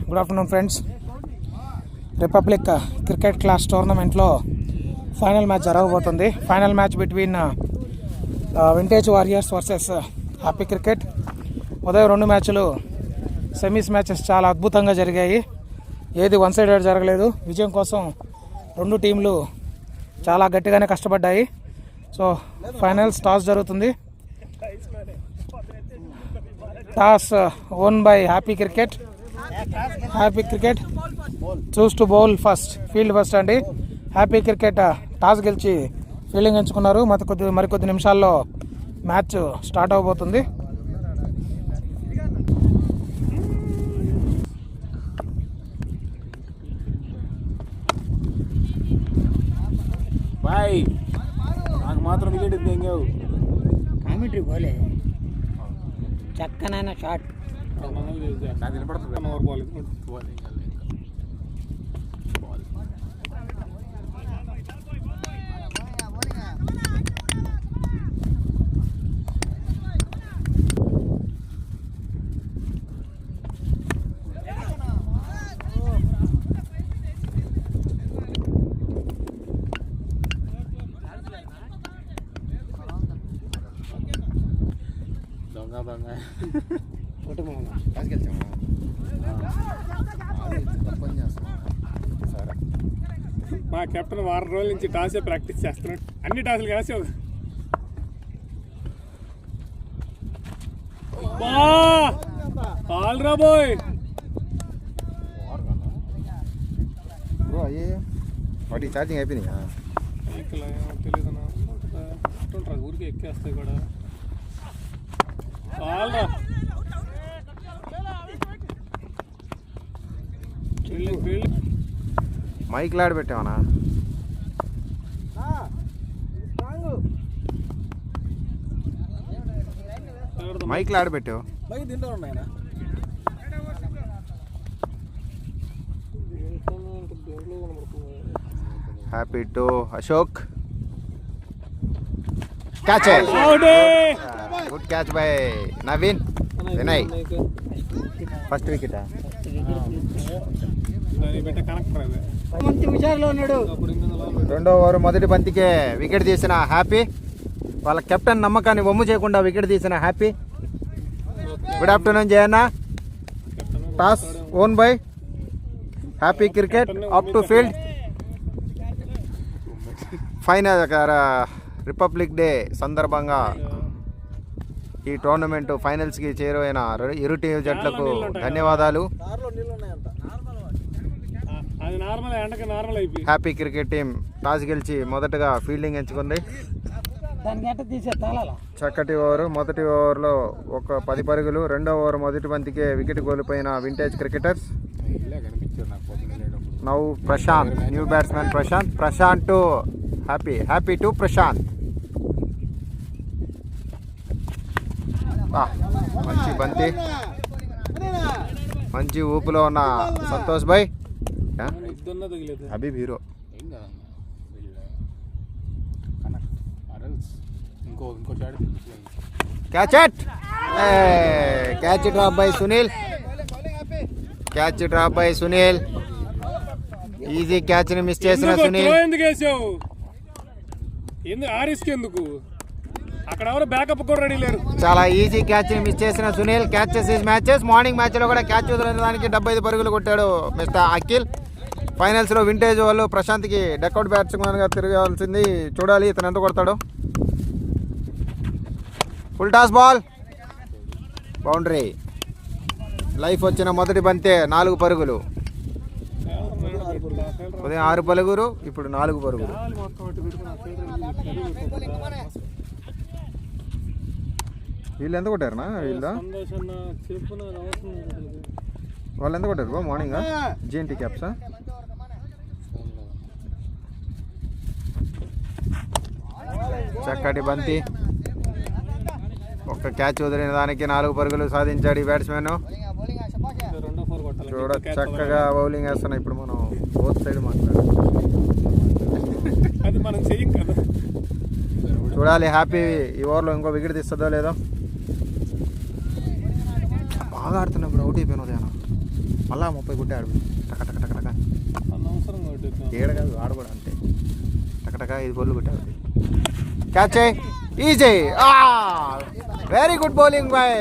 Good afternoon friends. Republic cricket class టోర్నమెంట్లో final match జరగబోతుంది. Final match between vintage warriors versus happy cricket. ఉదయం 2 మ్యాచ్లు semis matches చాలా అద్భుతంగా జరిగాయి. ఏది వన్ సైడెడ్ జరగలేదు. విజయం కోసం 2 టీంలు చాలా గట్టిగానే కష్టపడ్డాయి. సో ఫైనల్స్ టాస్ జరుగుతుంది. Toss own by happy cricket. Happy cricket choose to bowl first, field first అండి. హ్యాపీ క్రికెట్ టాస్ గెలిచి ఫీల్డింగ్ ఎంచుకున్నారు. మరికొద్ది నిమిషాల్లో మ్యాచ్ స్టార్ట్ అవబోతుంది. బాయ్ నాకు మాత్రం వికెట్ తెంగావు. కామెంటరీ బోలే చక్కనైన షాట్. నాకు వినపడుతుంది. మా కెప్టెన్ వారం రోజుల నుంచి టాసే ప్రాక్టీస్ చేస్తున్నాడు. అన్ని టాసులు కాసి ఆల్రా బాయ్ వాటి ఛార్జింగ్ అయిపోయింది. తెలియదు ఊరికి ఎక్కేస్తాయి కూడా. ఆల్రా మైక్ లాడ్ పెట్టామన్నా. మైక్ లాడ్ పెట్టావు. Happy to Ashok. Catch, good catch by Naveen. Vinay first wicket. రెండో ఓవర్ మొదటి బంతికే వికెట్ తీసిన హ్యాపీ. వాళ్ళ కెప్టెన్ నమ్మకాన్ని వమ్ము చేయకుండా వికెట్ తీసిన happy. Good afternoon Jayanna. Toss own by happy cricket. Up to field. Final republic day సందర్భంగా ఈ టోర్నమెంట్ ఫైనల్స్కి చేరువైన ఇరు టీం జట్లకు ధన్యవాదాలు. హ్యాపీ క్రికెట్ టీం టాస్ గెలిచి మొదటగా ఫీల్డింగ్ ఎంచుకుంది. చక్కటి ఓవర్. మొదటి ఓవర్లో 10 పరుగులు. రెండో ఓవర్ మొదటి బంతికే వికెట్ కోల్పోయిన vintage cricketers. Now Prashant, new batsmen Prashant. Prashant to happy, happy to Prashant. మంచి బంతి, మంచి ఊపులో ఉన్న సంతోష్ భాయ్. అభి hero. Catch it. Catch drop by Sunil. Catch drop by Sunil. Easy catch ని మిస్ చేసిన సునీల్. చాలా ఈజీ క్యాచ్ ని మిస్ చేసిన Sunil. Catches is matches. Morning match లో కూడా క్యాచ్ వదిలేదానికి 75 పరుగులు కొట్టాడు మిస్టర్ అఖిల్. ఫైనల్స్ లో వింటేజ్ వాళ్ళు ప్రశాంత్ కి డక్అవుట్ బ్యాట్స్మెన్ గా తిరగాల్సింది. చూడాలి ఇతను ఎంత కొడతాడు. Full toss ball, boundary. Life వచ్చిన మొదటి బంతే 4 పరుగులు. ఉదయం 6 పరుగులు, ఇప్పుడు 4 పరుగులు. వీళ్ళు ఎంత కొట్టారనా? వాళ్ళు ఎంత కొట్టారు బా మార్నింగ్? జిఎన్టీ క్యాప్సా? చక్కటి బంతి. ఒక్క క్యాచ్ వదిలిన దానికి 4 పరుగులు సాధించాడు ఈ బ్యాట్స్మెన్. చూడ చక్కగా బౌలింగ్ వేస్తున్నాం. ఇప్పుడు మనం బోత్ సైడ్ మాట్లాడాలి. చూడాలి హ్యాపీ ఈ ఓవర్లో ఇంకో వికెట్ తీస్తుందో లేదో. బాగా ఆడుతున్నా బ్రో. అవుట్ అయిపోయినా మళ్ళా 30 కొట్టాడు టక టక టక టక అనవసరం కొట్టేద్దాం. ఏడ కాదు ఆడు కూడా అంతే టక టక 5 గోళ్ళు కొట్టాడు catch easy very good bowling boy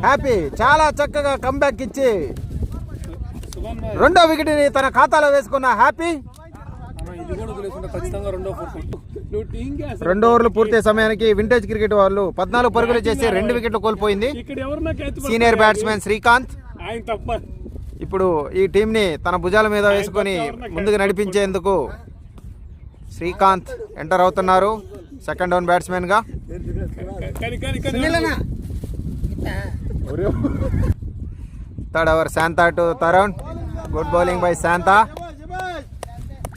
happy చాలా చక్కగా కంబ్యాక్ ఇచ్చి శుభం బాయ్. రెండో వికెట్ని తన ఖాతాలో వేసుకున్న హ్యాపీ అన్న, ఇది కూడా వదిలేసుకుంటే ఖచ్చితంగా రెండో 4 కొట్టు. నువ్వు టీంకి అసలు 2 ఓవర్లు పూర్తయ్యే సమయానికి వింటేజ్ క్రికెట్ వాళ్ళు 14 పరుగులు చేసి 2 వికెట్లు కోల్పోయింది ఇక్కడ ఎవరన్నా క్యాచ్ సీనియర్ బ్యాట్స్మెన్ శ్రీకాంత్ ఆయన తప్ప. ఇప్పుడు ఈ టీంని తన భుజాల మీద వేసుకొని ముందుకు నడిపించేందుకు శ్రీకాంత్ ఎంటర్ అవుతున్నారు సెకండ్ డౌన్ బ్యాట్స్మెన్ గా కానీ third over Shantha to Tarun good bowling by Shantha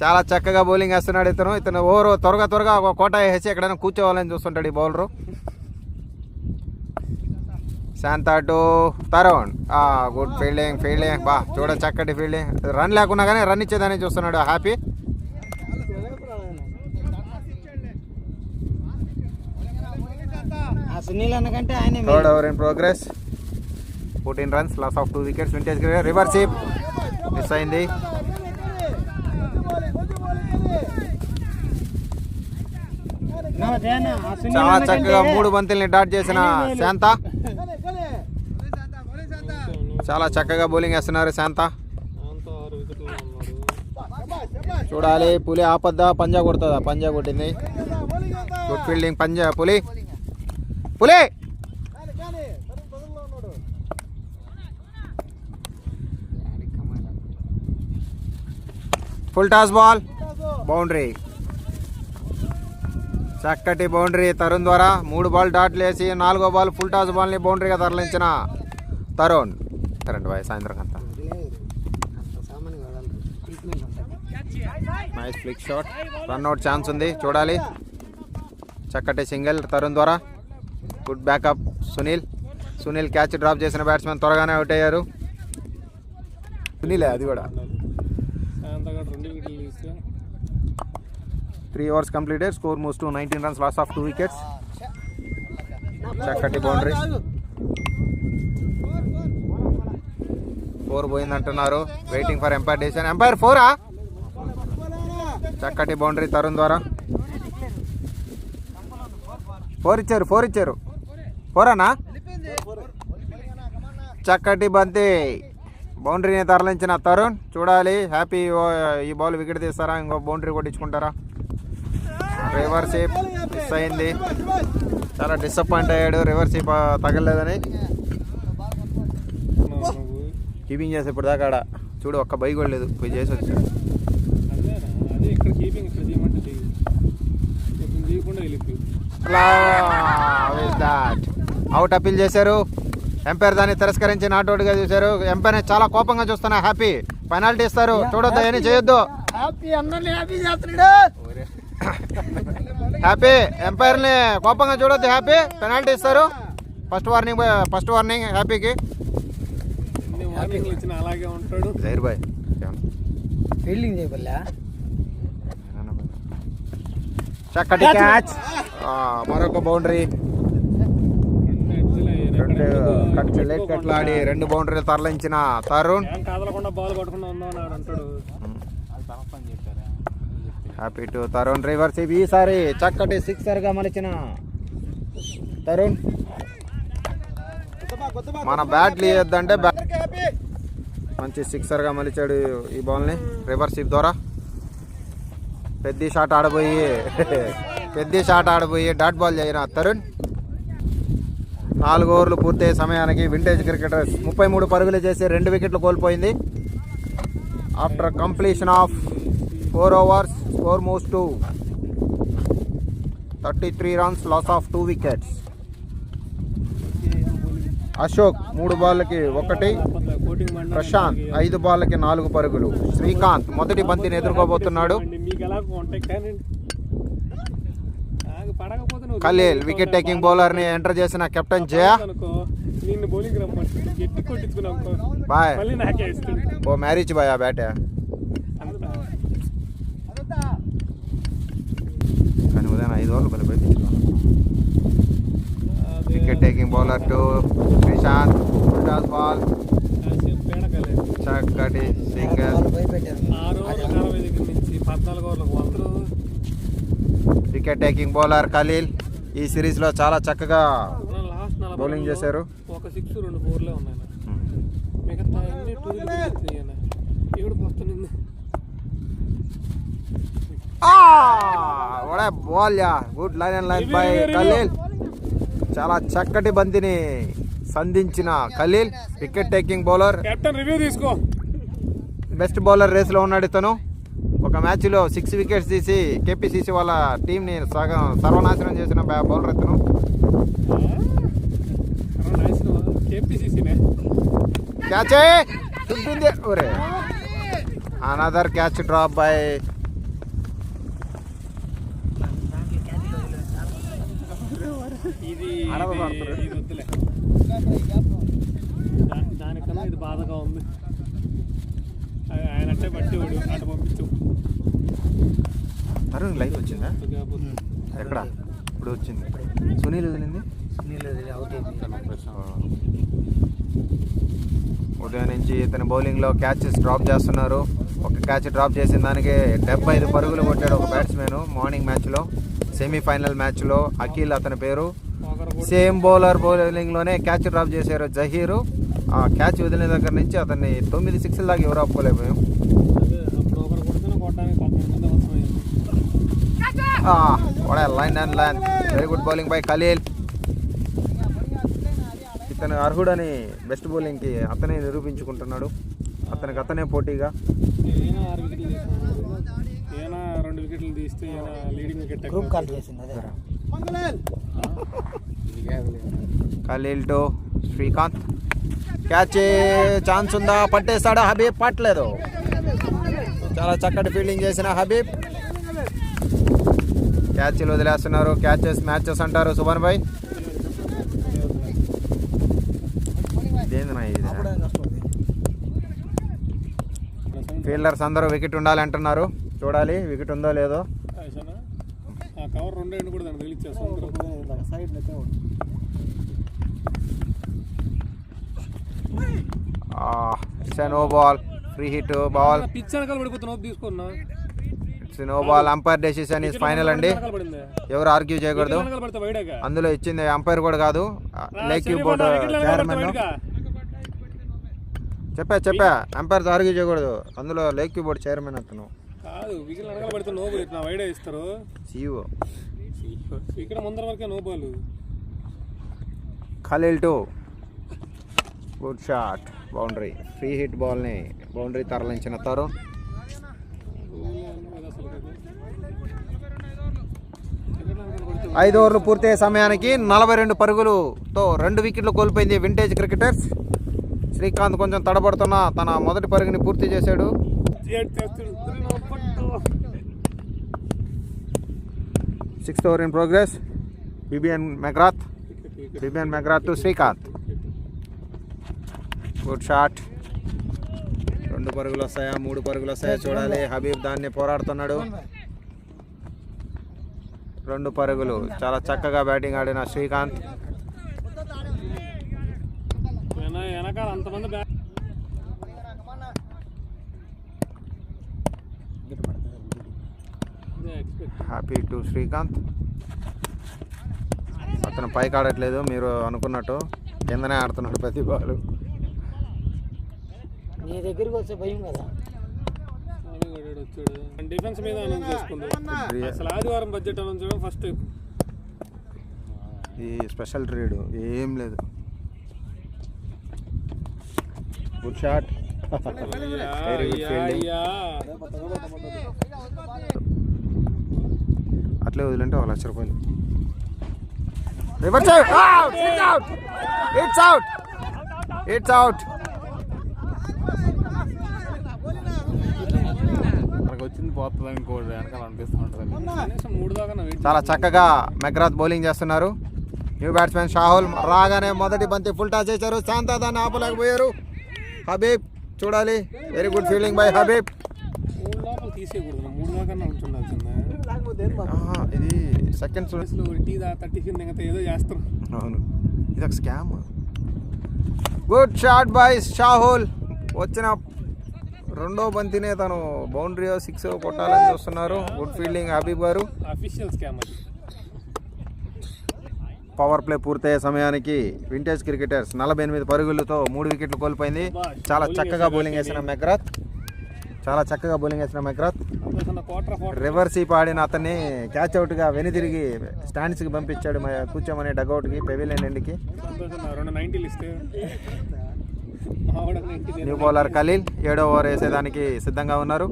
చాలా చక్కగా బౌలింగ్ వేస్తున్నాడు ఇతను ఓవర్ త్వరగా ఒక కోట వేసి ఎక్కడైనా కూర్చోవాలని చూస్తుంటాడు ఈ bowler Shantha to Tarun good fielding బా చూడ చక్కటి ఫీల్డింగ్ రన్ లేకున్నా కానీ రన్ ఇచ్చేదాన్ని చూస్తున్నాడు హ్యాపీ ఆ సునీల్ అన్నకంటే ఆయన third over in progress 14 runs loss of 2 wickets vintage reverse miss అయింది చాలా చక్కగా 3 బంతుల్ని డాట్ చేసిన శాంతా చాలా చక్కగా బౌలింగ్ వేస్తున్నారు శాంతా అంతా 6 వికెట్లు ఉన్నారు. చూడాలి పులి ఆపద్దా పంజా కొడుతుందా పంజా కొట్టింది గుడ్ ఫీల్డింగ్ పంజా పులి ఫుల్ టాస్ బాల్ బౌండరీ చక్కటి బౌండరీ తరుణ్ ద్వారా 3 బాల్ డాట్లు వేసి 4వ బాల్ ఫుల్ టాస్ బాల్ని బౌండరీగా తరలించిన తరుణ్ కరెంట్ బాయ్ సాయంత్రం అంతా nice flick shot run out chance ఉంది చూడాలి చక్కటి సింగిల్ తరుణ్ ద్వారా good backup Sunil catch drop చేసిన బ్యాట్స్మెన్ త్వరగానే అవుట్ అయ్యారు సునీలే అది కూడా శాంతగాడు 2 వికెట్లు తీస్తే 3 overs completed score moves to 19 runs loss of 2 wickets చక్కటి బౌండరీ 4 పోయిందంటున్నారు waiting for umpire decision umpire 4 చక్కటి బౌండరీ తరుణ్ ద్వారా 4 ఇచ్చారు 4 అన్నా చక్కటి బంతి బౌండరీని తరలించిన తరుణ్ చూడాలి హ్యాపీ ఈ బాల్ వికెట్ తీస్తారా ఇంకో బౌండరీ కొట్టించుకుంటారా రివర్స్ మిస్ అయింది చాలా డిసప్పాయింట్ అయ్యాడు రివర్స్ తగలేదని కీపింగ్ చేసి ఇప్పుడు దాకా ఆడ చూడు ఒక్క బై కూడా లేదు పోయి చేసి వచ్చాడు అదే ఇక్కడ కీపింగ్ ఇక్కడ చేయమంటే చేయదు ఇప్పుడు చేయకుండా వెళ్ళిపోయి అవుట్ అప్పీల్ చేశారు ఎంపైర్ దాన్ని తిరస్కరించి నాట్అవుట్గా చూశారు ఎంపైర్ చాలా కోపంగా చూస్తున్నా హ్యాపీ పెనాల్టీ ఇస్తారు చూడొద్దు ఏమీ చేయొద్దు హ్యాపీ ఎంపైర్ని కోపంగా చూడొద్దు హ్యాపీ పెనాల్టీ ఇస్తారు ఫస్ట్ వార్నింగ్ హ్యాపీకి ఎన్ని వార్నింగ్లు ఇచ్చినా అలాగే ఉంటాడు జైర్ బాయ్ ఫీల్డింగ్ చేయబల్లా చక్కటి క్యాచ్ మరొక బౌండరీ లెగ్ కట్లాడి 2 బౌండరీలు తరలించిన తరుణ్ ఏం కాదలకుండా బాల్ కొట్టకుండా ఉందాం అని అంటాడు హ్యాపీ టు తరుణ్ రివర్స్ ఈసారి చక్కటి సిక్సర్గా మలిచిన తరుణ్ మన బ్యాట్ లేదంటే మంచి సిక్సర్గా మలిచాడు ఈ బాల్ని రివర్స్ ద్వారా పెద్ద షాట్ ఆడబోయి డాట్ బాల్ చేసిన తరుణ్ 4 ఓవర్లు పూర్తయ్యే సమయానికి వింటేజ్ క్రికెటర్స్ 33 పరుగులు చేసి 2 వికెట్లు కోల్పోయింది after completion of 4 overs score moves to 33 runs loss of 2 wickets Ashok 3 బాళ్ళకి 1 ప్రశాంత్ 5 బాళ్ళకి 4 పరుగులు శ్రీకాంత్ మొదటి బంతిని ఎదుర్కోబోతున్నాడు మీకు ఎలా ఉంటాయి కానీ ఖలీల్ వికెట్ టేకింగ్ బౌలర్ని ఎంటర్ చేసిన కెప్టెన్ జయ నిన్ను బౌలింగ్ రమ్మంటే గట్టి కొట్టించుకున్నావు బాయ్ మళ్ళీ నాకే ఇస్తుంది ఓ మ్యారేజ్ బాయ్ ఆ బ్యాట్ కానీ ఉదయం 5 ఓవర్లు బలి wicket taking bowler to Sreesanth toss ball పేడకలేదు చక్కటి సింగల్. వాళ్ళు భయపెట్టారు. 6 ఓవర్లకు 60 దగ్గర నుంచి 14 ఓవర్లకు 100. వికెట్ టేకింగ్ బౌలర్ ఖలీల్ ఈ సిరీస్లో చాలా చక్కగా లాస్ట్ 40 బౌలింగ్ చేశారు. ఒక 6 2 4 ఉన్నాయి. మిగతా అన్ని 2 ఏడుపు వస్తుంది. Ball ya good line and line by Khaleel. చాలా చక్కటి బంతిని సంధించిన Khaleel wicket taking bowler. Captain review తీసుకో. బెస్ట్ బౌలర్ రేస్లో ఉన్నాడు ఇతను. ఒక మ్యాచ్లో 6 వికెట్స్ తీసి కేపీసీసీ వాళ్ళ టీంని సర్వనాశనం చేసిన బౌలర్ ఇతను. క్యాచ్ ఉంటుంది. ఒరే అనదర్ క్యాచ్ డ్రాప్ బై ఇది వద్దులే. దానికన్నా ఇది బాధగా ఉంది. ఆయన అంటే బట్టి వాడు అటు పంపించు. అరుణ్ లైవ్ వచ్చిందా? ఎక్కడ ఇప్పుడు వచ్చింది? సునీల్ వదిలింది. ఉదయం నుంచి ఇతని బౌలింగ్లో క్యాచెస్ డ్రాప్ చేస్తున్నారు. ఒక క్యాచ్ డ్రాప్ చేసిన దానికి 75 పరుగులు కొట్టాడు ఒక బ్యాట్స్మెన్ మార్నింగ్ మ్యాచ్లో. సెమీఫైనల్ మ్యాచ్లో అఖిల్ అతని పేరు. సేమ్ బౌలింగ్లోనే క్యాచ్ డ్రాప్ చేశారు జహీరు. ఆ క్యాచ్ వదిలిన దగ్గర నుంచి అతన్ని 9 6ల దాకా ఎవరు ఆపుకోలేకపోయాం. Line and line very good bowling by Khalil. ఇతను అర్హుడని బెస్ట్ బౌలింగ్కి అతనే నిరూపించుకుంటున్నాడు. అతనికి అతనే పోటీగా. 2 వికెట్లు తీస్తే లీడింగ్ వికెట్ గ్రూప్ కాల్ చేసింది అదే. Khaleel to Srikanth. Catch chance ఉందా? పట్టేస్తాడా హబీబ్? పట్టలేదు. చాలా చక్కటి ఫీల్డింగ్ చేసిన హబీబ్. క్యాచ్లు వదిలేస్తున్నారు. క్యాచెస్ మ్యాచెస్ అంటారు సుభన్ భాయ్. ఫీల్డర్స్ అందరూ వికెట్ ఉండాలి అంటున్నారు. చూడాలి వికెట్ ఉందో లేదో. కవర్ 2 ఎండ్ కూడా దాన్ని తగిలిచ్చేస్తాం. No ball free hit ball. Pitch వెనకాల పడిపోతున్నావు తీసుకున్నా. No ball. Umpire decision is final అండి. ఎవరు ఆర్గ్యూ చేయకూడదు. అందులో ఇచ్చింది అంపైర్ కూడా కాదు, లేక్ బోర్డు చైర్మన్. చెప్పా అంపైర్ ఆర్గ్యూ చేయకూడదు. అందులో లేక్ బోర్డు చైర్మన్ అతను కాదు. వికెట్ వెనకాల పడితే నో బాల్ వైడ్ ఇస్తారు. సిఇఓ ఇక్కడ ముందర వరకే no ball. Khalil to good shot boundary. Free hit బాల్ని బౌండరీ తరలించిన తరుణ్. 5 ఓవర్లు పూర్తయ్యే సమయానికి 42 పరుగులతో 2 వికెట్లు కోల్పోయింది వింటేజ్ క్రికెటర్స్. శ్రీకాంత్ కొంచెం తడబడుతున్న తన మొదటి పరుగుని పూర్తి చేశాడు. 6th over in progress. BBN McGrath to Srikanth. Good shot. 2 పరుగులు వస్తాయా 3 పరుగులు వస్తాయా చూడాలి. హబీబ్ దాన్ని పోరాడుతున్నాడు. 2 పరుగులు. చాలా చక్కగా బ్యాటింగ్ ఆడిన శ్రీకాంత్. వెనకాల అంతమంది హ్యాపీ టు శ్రీకాంత్. అతను పైకి ఆడట్లేదు మీరు అనుకున్నట్టు, కిందనే ఆడుతున్నాడు ప్రతి బాలు. నీ దగ్గరికి వచ్చే భయం కదా. డిఫెన్స్ మీద అనౌన్స్ చేసుకుంటాం. అసలు ఆదివారం బడ్జెట్ అనౌన్స్ చేయడం ఫస్ట్. ఈ స్పెషల్ ట్రేడ్ ఏం లేదు. Good shot. Very good fielding. అట్లే వదిలింటే 1 లక్ష రూపాయలు. It's out. వచ్చింది పోతుంది ఇంకోటి వెనకాల అనిపిస్తుంటుంది. చాలా చక్కగా మెగ్రాత్ బౌలింగ్ చేస్తున్నారు. న్యూ బ్యాట్స్మెన్ షాహుల్ రాగానే మొదటి బంతి ఫుల్ టాస్ చేశారు. శాంతా దాన్ని ఆపలేకపోయారు. హబీబ్ చూడాలి. Very good fielding by Habib. తీసేయకూడదు 3 దాకా ఉంచుండాల్సిందే. ఇది సెకండ్స్ ఏదో చేస్తారు. అవును ఇది ఒక scam. Good shot by Shahul. వచ్చిన రెండో బంతినే తను బౌండరీ 6 కొట్టాలని చూస్తున్నారు. గుడ్ ఫీల్డింగ్ హబీబ్ గారు. అఫీషియల్ స్కామ్ అది. పవర్ ప్లే పూర్తయ్యే సమయానికి వింటేజ్ క్రికెటర్స్ 48 పరుగులతో 3 వికెట్లు కోల్పోయింది. చాలా చక్కగా బౌలింగ్ వేసిన మెగ్రాత్. రివర్స్ ఆడిన అతన్ని క్యాచ్ అవుట్గా వెనుదిరిగి స్టాండ్స్కి పంపించాడు కూర్చోమని డగౌట్కి పెవిలియన్ ఎండ్కి. న్యూ బౌలర్ ఖలీల్ 7వ ఓవర్ వేసేదానికి సిద్ధంగా ఉన్నారు.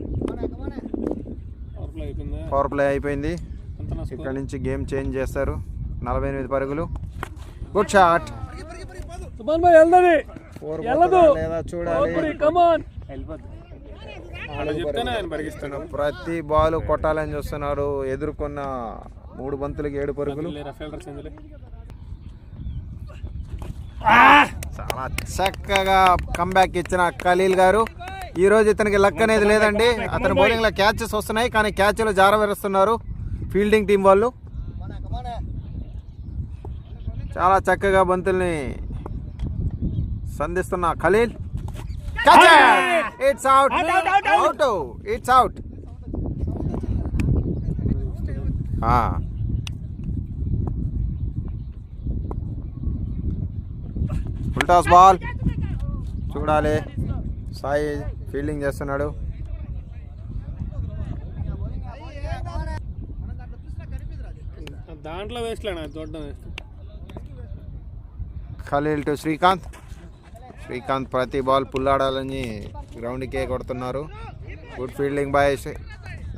పవర్ ప్లే అయిపోయింది. ఇక్కడ నుంచి గేమ్ చేంజ్ చేస్తారు. 48 పరుగులు. Good shot. లేదా చూడాలి. ప్రతి బాల్ కొట్టాలని చూస్తున్నారు. ఎదుర్కొన్న 3 బంతులకి 7 పరుగులు. చాలా చక్కగా కంబ్యాక్ ఇచ్చిన ఖలీల్ గారు. ఈ రోజు ఇతనికి లక్ అనేది లేదండి. అతని బౌలింగ్ లో క్యాచెస్ వస్తున్నాయి కానీ క్యాచ్లు జారవేరుస్తున్నారు ఫీల్డింగ్ టీం వాళ్ళు. చాలా చక్కగా బంతుల్ని సంధిస్తున్న Khalil. It's out. It's out. Full toss ball. చూడాలి. సాయి ఫీల్డింగ్ చేస్తున్నాడు. దాంట్లో వేస్ట్లేనా చూడడం. ఖలీల్ టు శ్రీకాంత్. శ్రీకాంత్ ప్రతి బాల్ పుల్లాడాలని గ్రౌండ్కే కొడుతున్నారు. Good fielding by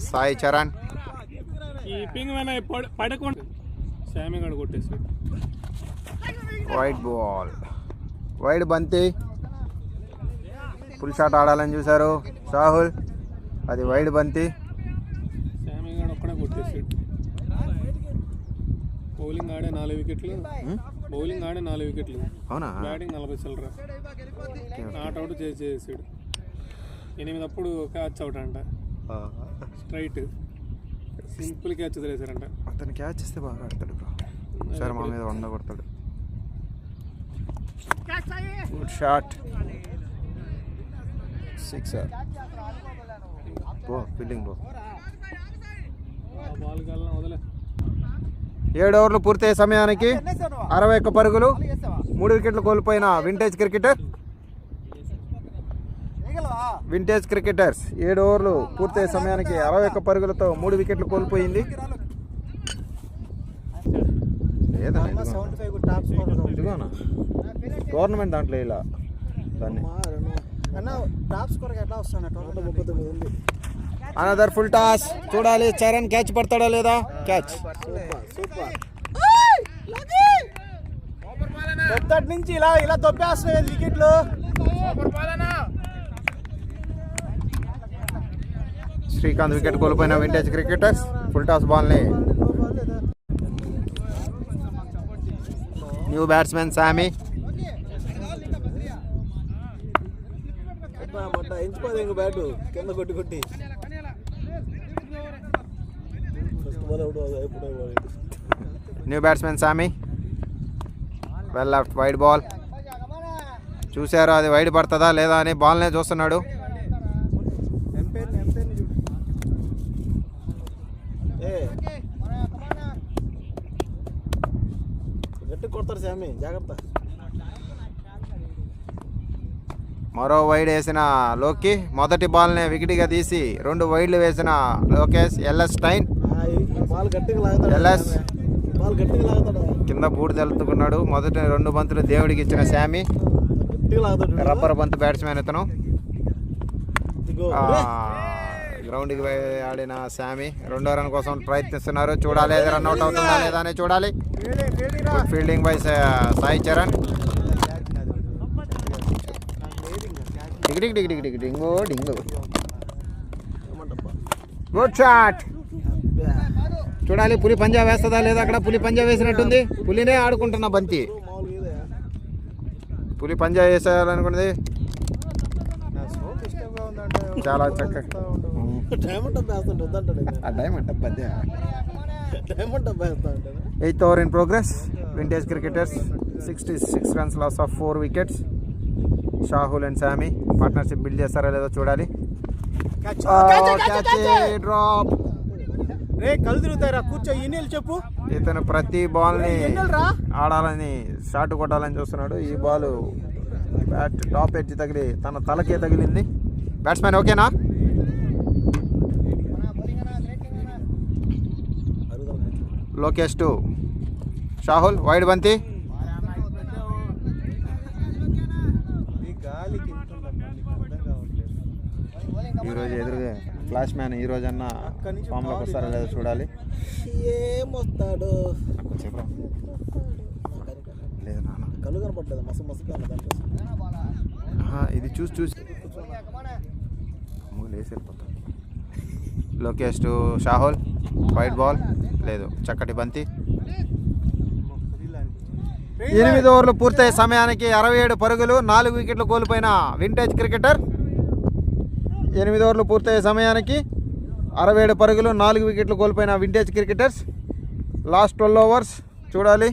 Sai Charan. Wide ball. Wide బంతి. ఫుల్ షాట్ ఆడాలని చూశారు రాహుల్. అది వైడ్ బంతి. బౌలింగ్ ఆడే 4 వికెట్లు. అవునా? బ్యాటింగ్ 40 చిల్లర. నాట్ అవుట్ చేసాడు. 8 అప్పుడు క్యాచ్ అవుట్ అంట. స్ట్రైట్ సింపుల్ క్యాచ్ వదిలేశారంట. అతను క్యాచ్ ఇస్తే బాగా ఆడతాడు. సరే మా మీద 100 కొడతాడు. Good shot. 6 ఫీల్డింగ్ బో. బాల్ కాలం వదిలే. 7 ఓవర్లు పూర్తయ్యే సమయానికి 61 పరుగులు. 3 వికెట్లు కోల్పోయిన వింటేజ్ క్రికెటర్స్ 7 ఓవర్లు పూర్తయ్యే సమయానికి 61 పరుగులతో 3 వికెట్లు కోల్పోయింది. టోర్నమెంట్ దాంట్లో ఇలా దాన్ని అనదర్ ఫుల్ టాస్. చూడాలి చరణ్ క్యాచ్ పడతాడా లేదా. క్యాచ్. నుంచి ఇలా తొప్పేస్తున్నాయి వికెట్లు. శ్రీకాంత్ వికెట్ కోల్పోయిన వింటేజ్ క్రికెటర్స్ ఫుల్ టాస్ బాల్ని న్యూ బ్యాట్స్మెన్ సామి. బ్యాట్ కింద కొట్టి new batsmen Sami. Well left wide ball. చూశారు అది వైడ్ పడుతుందా లేదా అని బాల్నే చూస్తున్నాడు. కొడతారు సామి, జాగ్రత్త. మరో వైడ్ వేసిన లోకి మొదటి బాల్నే వికెట్గా తీసి 2 వైడ్లు వేసిన లోకేష్. LS stain. ఎల్ఎస్ కింద బూడి తెలుతున్నాడు. మొదటి 2 బంతులు దేవుడికి ఇచ్చిన శామి. రబ్బర్ బంత్ బ్యాట్స్మెన్ ఇతను. గ్రౌండ్కి ఆడిన శామి 2వ రన్ కోసం ప్రయత్నిస్తున్నారు. చూడాలి రన్అట్ అవుతుందా లేదా అని చూడాలి. Good fielding by Sai Charan. డింగో డింగో. Good shot. చూడాలి పులి పంజా వేస్తుందా లేదా. అక్కడ పులి పంజా వేసినట్టుంది. పులినే ఆడుకుంటున్న బంతి. పులి పంజా వేసేయాలనుకున్నది. చాలా చక్కగా డైమండ్ అబ్బాయి. 8th over in progress. Vintage cricketers 66 runs loss of 4 wickets. Shahul and Shami partnership build చేస్తారా లేదో చూడాలి. డ్రాప్. రే కళ్ళు తిరుగుతాయిరా, కూర్చో. ఇన్నీళ్ళు చెప్పు. ఇతను ప్రతి బాల్ని ఎన్నెలరా? ఆడాలని షాట్ కొట్టాలని చూస్తున్నాడు. ఈ బాల్ బ్యాట్ టాప్ ఎడ్జ్ తగిలి తన తలకే తగిలింది. బ్యాట్స్మెన్ ఓకేనా? లోకేష్ టు షాహుల్, వైడ్ బంతి. ఈరోజు ఎదురుగా ఫ్లాష్ మ్యాన్ ఈ రోజన్నా ఫామ్లోకి వస్తారో లేదో చూడాలి. ఏమొస్తాడు? లేదు నాన్న, కళ్ళు కనపడ్డది మస్తు మస్తు. ఇది చూసి లేసి వెళ్ళిపోతాం. Lokesh to Shahul, wide ball. లేదు, చక్కటి బంతి. 8 ఓవర్లు పూర్తయ్యే సమయానికి 67 పరుగులు, 4 వికెట్లు కోల్పోయిన వింటేజ్ క్రికెటర్. 8 ఓవర్లు పూర్తయ్యే సమయానికి 67 పరుగులు, 4 వికెట్లు కోల్పోయిన వింటేజ్ క్రికెటర్స్. లాస్ట్ 12 ఓవర్స్ చూడాలి.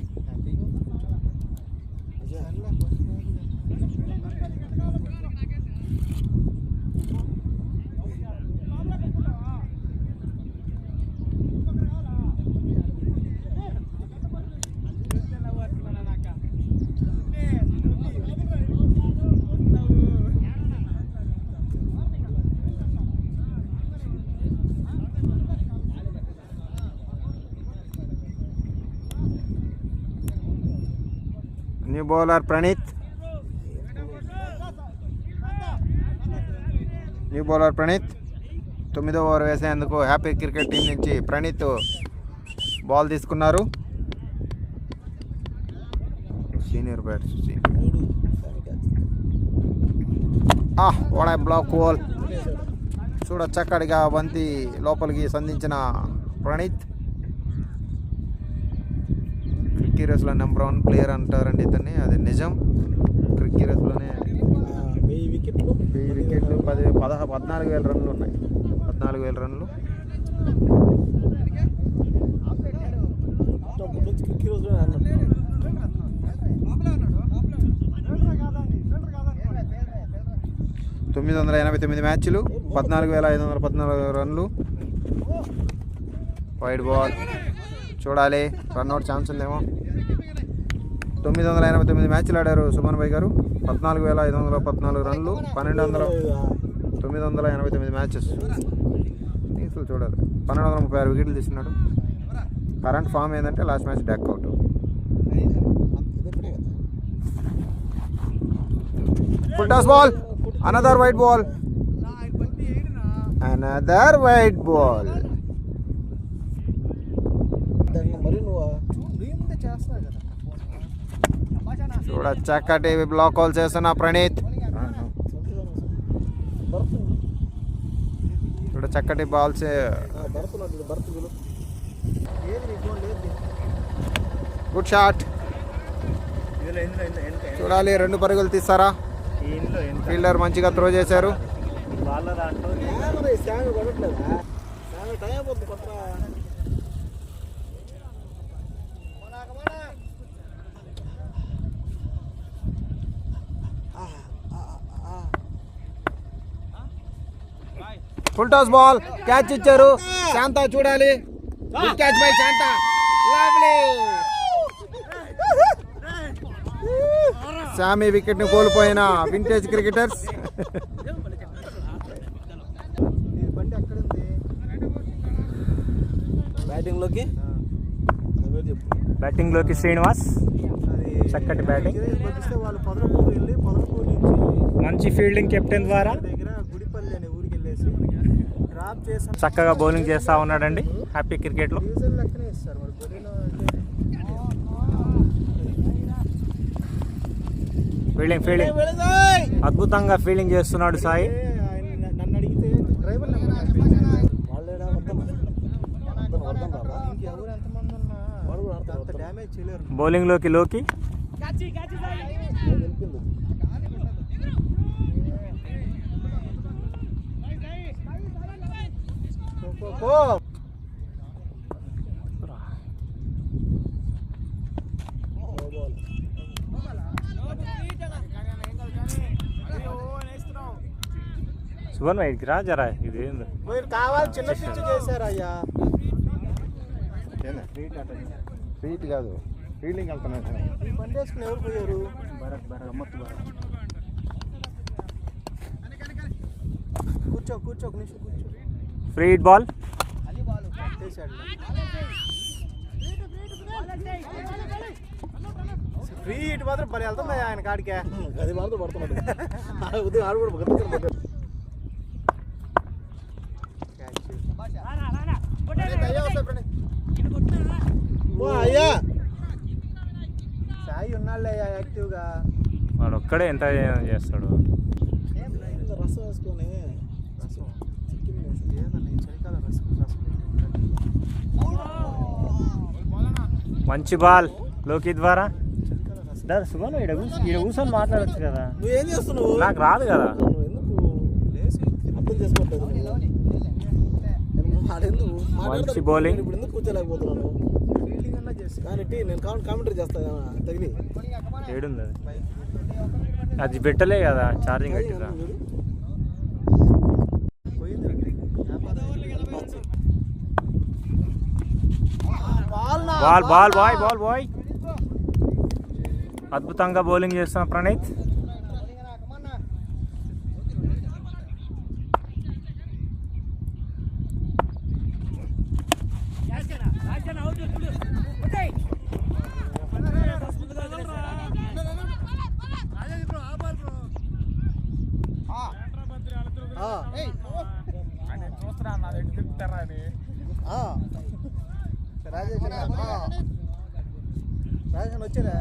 New bowler Pranit. New bowler Pranit 9వ ఓవర్ వేసేందుకు హ్యాపీ క్రికెట్ టీం నుంచి ప్రణీత్ బాల్ తీసుకున్నారు. సీనియర్ బ్యాట్స్ వాడ బ్లాక్ బాల్. చూడ చక్కడిగా బంతి లోపలికి సంధించిన ప్రణీత్. క్రికెట్ రేస్లో నెంబర్ 1 ప్లేయర్ అంటారండి ఇతన్ని, అది నిజం. క్రికెట్ రేస్లోనే 1000 వికెట్లు, 14,000 రన్లు ఉన్నాయి. 14,000 రన్లు. క్రికెట్ రోజులో అన్నట్టు. 989 మ్యాచ్లు, 14,514 రన్లు. వైడ్ బాల్ చూడాలి, రన్అట్ ఛాన్స్ ఉందేమో. 989 మ్యాచ్లు ఆడారు సుమన్ భాయ్ గారు. 14,514 రన్లు, 989 మ్యాచెస్. ఇన్నింగ్స్లు చూడాలి. 1236 వికెట్లు తీసుకున్నాడు. కరెంట్ ఫామ్ ఏంటంటే last match duck out. Full toss ball, another wide ball, another wide ball. మరి నువ్వు చేస్తున్నావు కదా. చూడ చక్కటి బ్లాక్ కాల్ చేస్తున్న ప్రణీత్. చూడ చక్కటి బాల్స్. Good shot. చూడాలి, 2 పరుగులు తీస్తారా? ఫీల్డర్ మంచిగా త్రో చేశారు. ఫుల్ టాస్ బాల్, క్యాచ్ ఇచ్చారు. శాంతా చూడాలి, good catch by Shantha. Lovely. Shami wicket ని కోల్పోయిన వింటేజ్ క్రికెటర్స్. బ్యాటింగ్లోకి శ్రీనివాస్, చక్కటి బ్యాటింగ్, మంచి ఫీల్డింగ్ కెప్టెన్ ద్వారా చక్కగా బౌలింగ్ చేస్తూ ఉన్నాడండి హ్యాపీ క్రికెట్లో. ఫీల్డింగ్ అద్భుతంగా ఫీల్డింగ్ చేస్తున్నాడు సాయి. నన్ను అడిగితే డ్రైవర్ డ్యామేజ్ చేయలేరు. బౌలింగ్లోకి లోకి, సువన్ వైట్కి రా జరా ఇది ఏంది మీరు కావాలి చిన్న పిచ్చు చేశారు అయ్యా. స్వీట్ కాదు ఫీల్డింగ్ వెళ్తున్నాను. ఈ బండి వేసుకుని ఎవరు పోయారు? భరత్ అమ్మత్తు భరత్. కూర్చో ఒక నిమిషం కూర్చో. ఫ్రీ హిట్ బాల్ చేశాడు. ఫ్రీ ఇటు మాత్రం పని వెళ్తుంది ఆయన కాడికే. అది మాత్రం పడుతున్నాడు. ఉదయం ఆడు కూడా అయ్యా సాయి ఉన్నాళ్ళే యాక్టివ్గా. వాడు ఒక్కడే ఎంత చేస్తాడు. రసం వేసుకొని రసం ఏదన్నా చలికాల రసం మంచి బాల్ లోకి ద్వారా సువన్ ఈడ కూర్చొని మాట్లాడచ్చు కదా. నువ్వేం చేస్తున్నావు? నాకు రాదు కదా. నువ్వు ఎందుకు లేచి అర్థం చేసుకోవట్లేదు? మంచి bowling. ఇప్పుడు ఎందుకు కూర్చోలేకపోతున్నాను? ఫీల్డింగ్ అన్నా చేసి కానీ నేను కామెంటరీ చేస్తాను తగిలి. ఏడుంది అది అది పెట్టలే కదా ఛార్జింగ్ పెట్టిరా. Ball ball boy ball boy. అద్భుతంగా బౌలింగ్ చేస్తున్న ప్రణీత్. రాజేష్ వచ్చారా?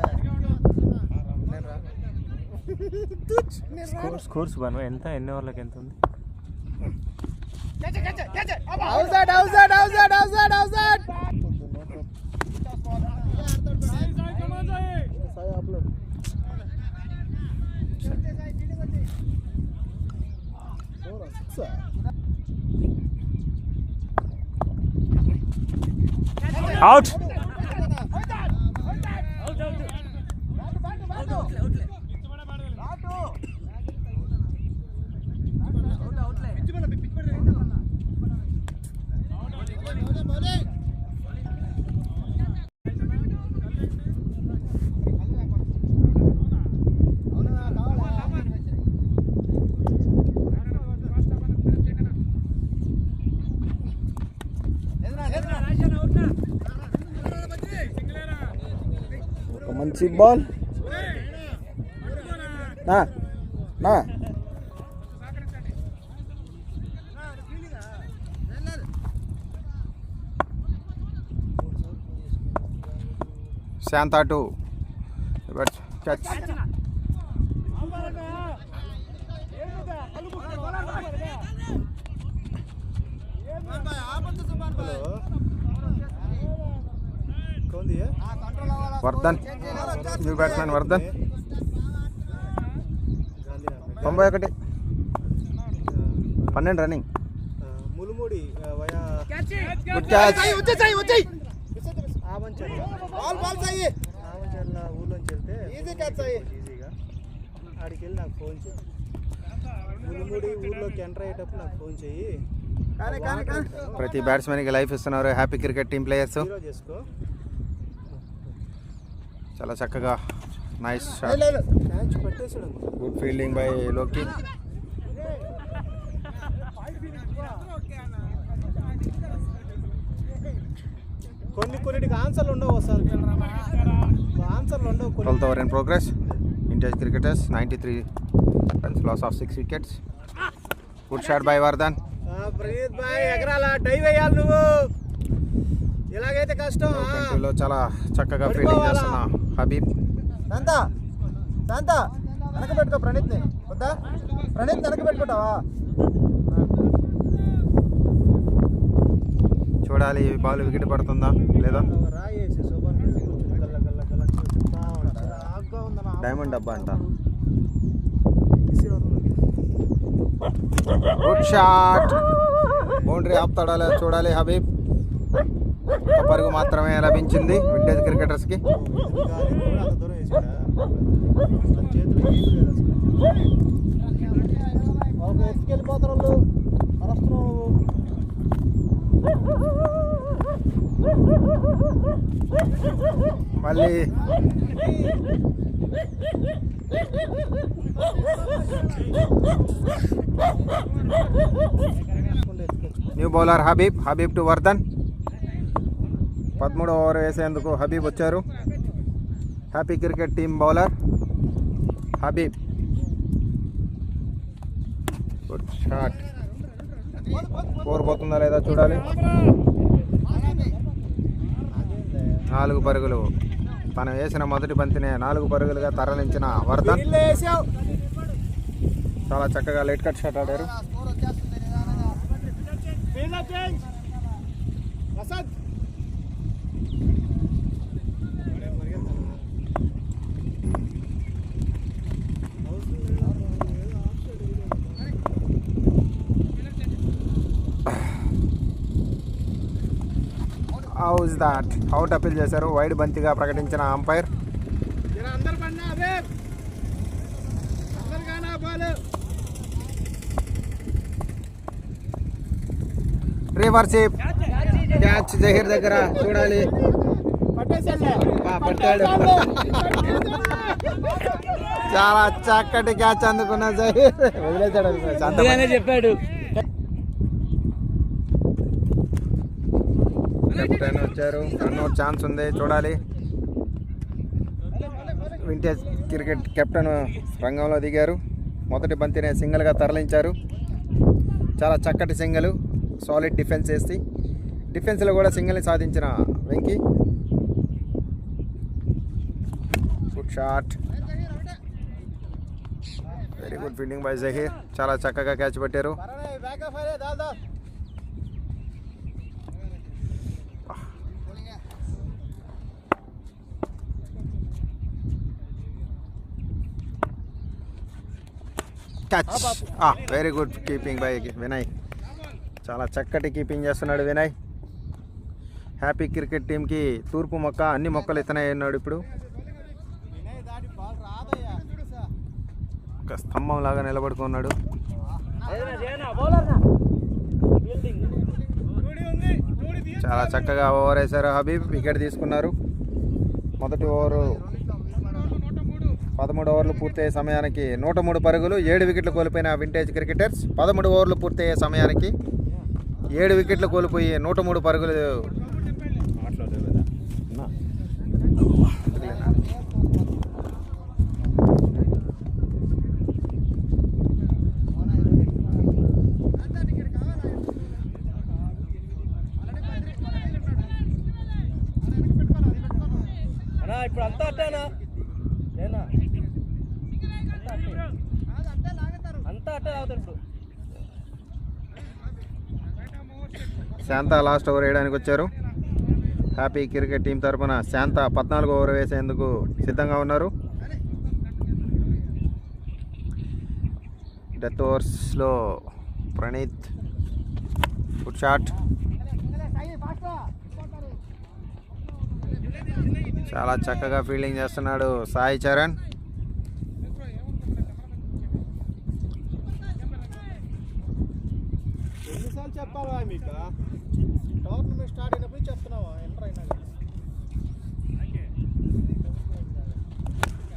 స్కోర్స్ బను ఎంత ఎన్ని ఓవర్లకు ఎంత ఉంది? అవుట్. మంచి బాల్ నా Shanta to catch. Vardhan new batsmen Vardhan 91 12 running. ములుముడి గుడ్ క్యాచ్. ఊర్లోంచి వెళ్తే ఈజీగా ఆడికి వెళ్ళి నాకు ఫోన్ చేయి. ములుముడి ఊర్లోకి ఎంటర్ అయ్యేటప్పుడు నాకు ఫోన్ చెయ్యి. ప్రతి బ్యాట్స్మెన్కి లైఫ్ ఇస్తున్నారు హ్యాపీ క్రికెట్ టీమ్ ప్లేయర్స్. చేసుకో. చాలా చక్కగా నైస్ షాట్. క్యాచ్ పట్టేసాడు. గుడ్ ఫీల్డింగ్ బై లోకి. కొన్నిటికి ఆన్సర్లు ఉండవు సార్. ఆన్సర్లు ఉండవు. 12th over in progress. Vintage cricketers 93 runs, loss of 6 wickets. Good shot by Vardhan. Pranit భాయ్ ఎగరాల డైవ్ వేయాలి నువ్వు. ఇలాగైతే కష్టం. లో చాలా చక్కగా ఫీల్డింగ్ చేస్తున్న హబీబ్. శాంత వెనక పెట్టుకో ప్రణీత్ని. వద్దా ప్రణీత్ వెనక పెట్టుకుంటావా? చూడాలి బాల్ వికెట్ పడుతుందా లేదా. డైమండ్ డబ్బా అంట. Good shot. బౌండరీ ఆపుతాడా లేదా చూడాలి హబీబ్. ఒక పరుగు మాత్రమే లభించింది వింటేజ్ క్రికెటర్స్కి. ఎత్తుకెళ్ళిపోతారు వాళ్ళు అరస్తున్నావు మళ్ళీ new bowler Habib to Vardhan. 13వ ఓవర్ వేసేందుకు హబీబ్ వచ్చారు. Happy cricket team bowler Habib. Good shot. 4 పోతుందా లేదా చూడాలి. 4 పరుగులు. తను వేసిన మొదటి బంతినే 4 పరుగులుగా తరలించిన వర్ధన్. చాలా చక్కగా లైట్ కట్ షాట్ ఆడారు. హౌస్ దాట్ అవుట్ అపీల్ చేశారు. వైడ్ బంతిగా ప్రకటించిన అంపైర్. రివర్సిప్ క్యాచ్ జహీర్ దగ్గర చూడాలి. పట్టాడు. చాలా చక్కటి క్యాచ్ అందుకున్న జహీర్ వదిలేశాడు. చెప్పాడు కెప్టెన్ వచ్చారు. రన్అట్ ఛాన్స్ ఉంది చూడాలి. వింటేజ్ క్రికెట్ కెప్టెన్ రంగంలో దిగారు. మొదటి బంతినే సింగిల్గా తరలించారు. చాలా చక్కటి సింగిల్. సాలిడ్ డిఫెన్స్ వేసి డిఫెన్స్లో కూడా సింగిల్ని సాధించిన Venky. Good shot. Very good fielding by Zaheer. చాలా చక్కగా క్యాచ్ పెట్టారు. Catch. Very good keeping by Vinay. చాలా చక్కటి కీపింగ్ చేస్తున్నాడు వినయ్. హ్యాపీ క్రికెట్ టీంకి తూర్పు మొక్క. అన్ని మొక్కలు ఇతనే ఉన్నాడు ఇప్పుడు. ఒక స్తంభం లాగా నిలబడుకున్నాడు. చాలా చక్కగా ఓవర్ వేశారు హబీబ్. వికెట్ తీసుకున్నారు. మొదటి ఓవరు 13 ఓవర్లు పూర్తయ్యే సమయానికి 103 పరుగులు, 7 వికెట్లు కోల్పోయిన వింటేజ్ క్రికెటర్స్ 13 ఓవర్లు పూర్తయ్యే సమయానికి 7 వికెట్లు కోల్పోయి 103 పరుగులు. ఇప్పుడు అంతా అట్టేనా అంతా అట్టే అవుతారు ఇప్పుడు. శాంత లాస్ట్ ఓవర్ వేయడానికి వచ్చారు. హ్యాపీ క్రికెట్ టీం తరఫున శాంత 14వ ఓవర్ వేసేందుకు సిద్ధంగా ఉన్నారు. డెత్ ఓవర్స్లో ప్రణీత్. Good shot. చాలా చక్కగా ఫీల్డింగ్ చేస్తున్నాడు సాయి చరణ్. ఎన్నిసార్లు చెప్పాలా మీకు? టోర్నమెంట్ స్టార్ట్ అయినప్పుడు చెప్తున్నావా? ఎంటర్ అయినా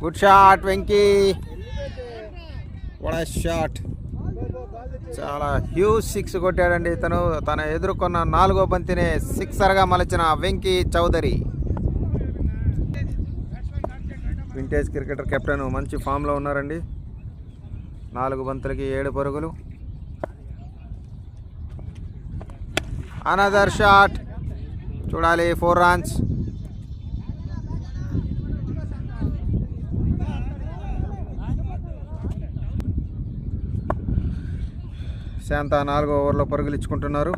good shot Venky. What a shot. చాలా హ్యూజ్ 6 కొట్టాడండి ఇతను. తన ఎదుర్కొన్న 4వ బంతినే సిక్సర్గా మలచిన Venky Chowdary. Vintage cricketer captain మంచి ఫామ్లో ఉన్నారండి. 4 బంతులకి 7 పరుగులు. అనదర్ షాట్ చూడాలి. 4 రన్స్. శాంత 4వ ఓవర్లో పరుగులు ఇచ్చుకుంటున్నారు.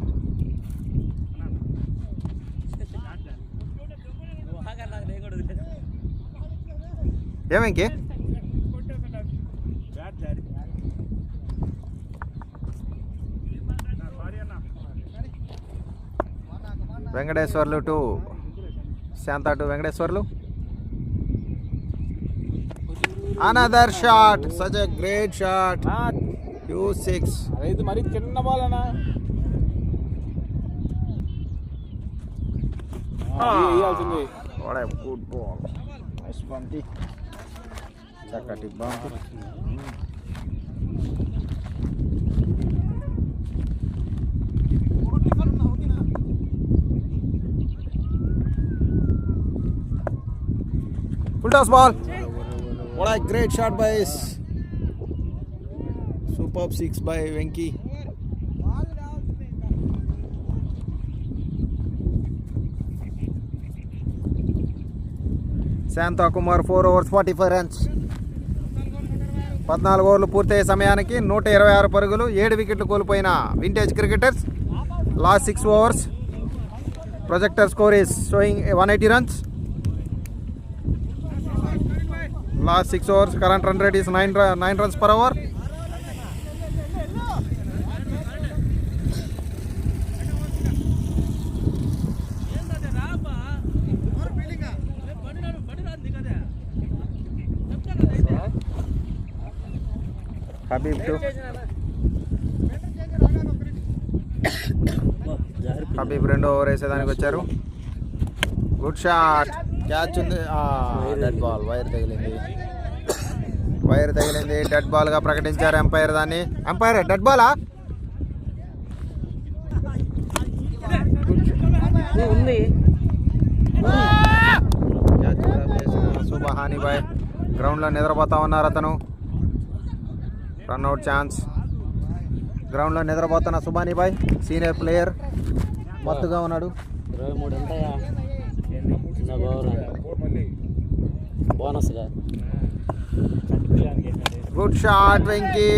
ఏమైంకి Venkateswarlu to Shanta to Venkateswarlu. Another shot. Such a great shot. 2-6. అదే ఇది మరి చిన్న బాల్ అన్నా వేయాల్సింది. What a good ball. Nice bunty. చక్కటి బంతి. Full toss ball. What a great shot by superb 6 by Venki. Shanta Kumar 4 overs 45 runs. 14 ఓవర్లు పూర్తయ్యే సమయానికి 126 పరుగులు, 7 వికెట్లు కోల్పోయిన vintage cricketers. Last 6 overs projector score is showing 180 runs. Last 6 overs current run rate is 9 runs per hour. Habib too. Habib రెండో over వేసేదానికి వచ్చారు. Good shot, catch ఉంది. Dead ball, wire తగిలింది, డెడ్ బాల్ గా ప్రకటించారు ఎంపైర్ దాన్ని. Umpire dead Bala ఉంది. Subhani bye ground లో నిద్రపోతా ఉన్నారు. అతను రన్అట్ ఛాన్స్. గ్రౌండ్ లో నిద్రపోతున్న సుబానీ బాయ్ సీనియర్ ప్లేయర్ మత్తుగా ఉన్నాడు. 23 ఎంతయా? బోనస్గా. Good shot Venky,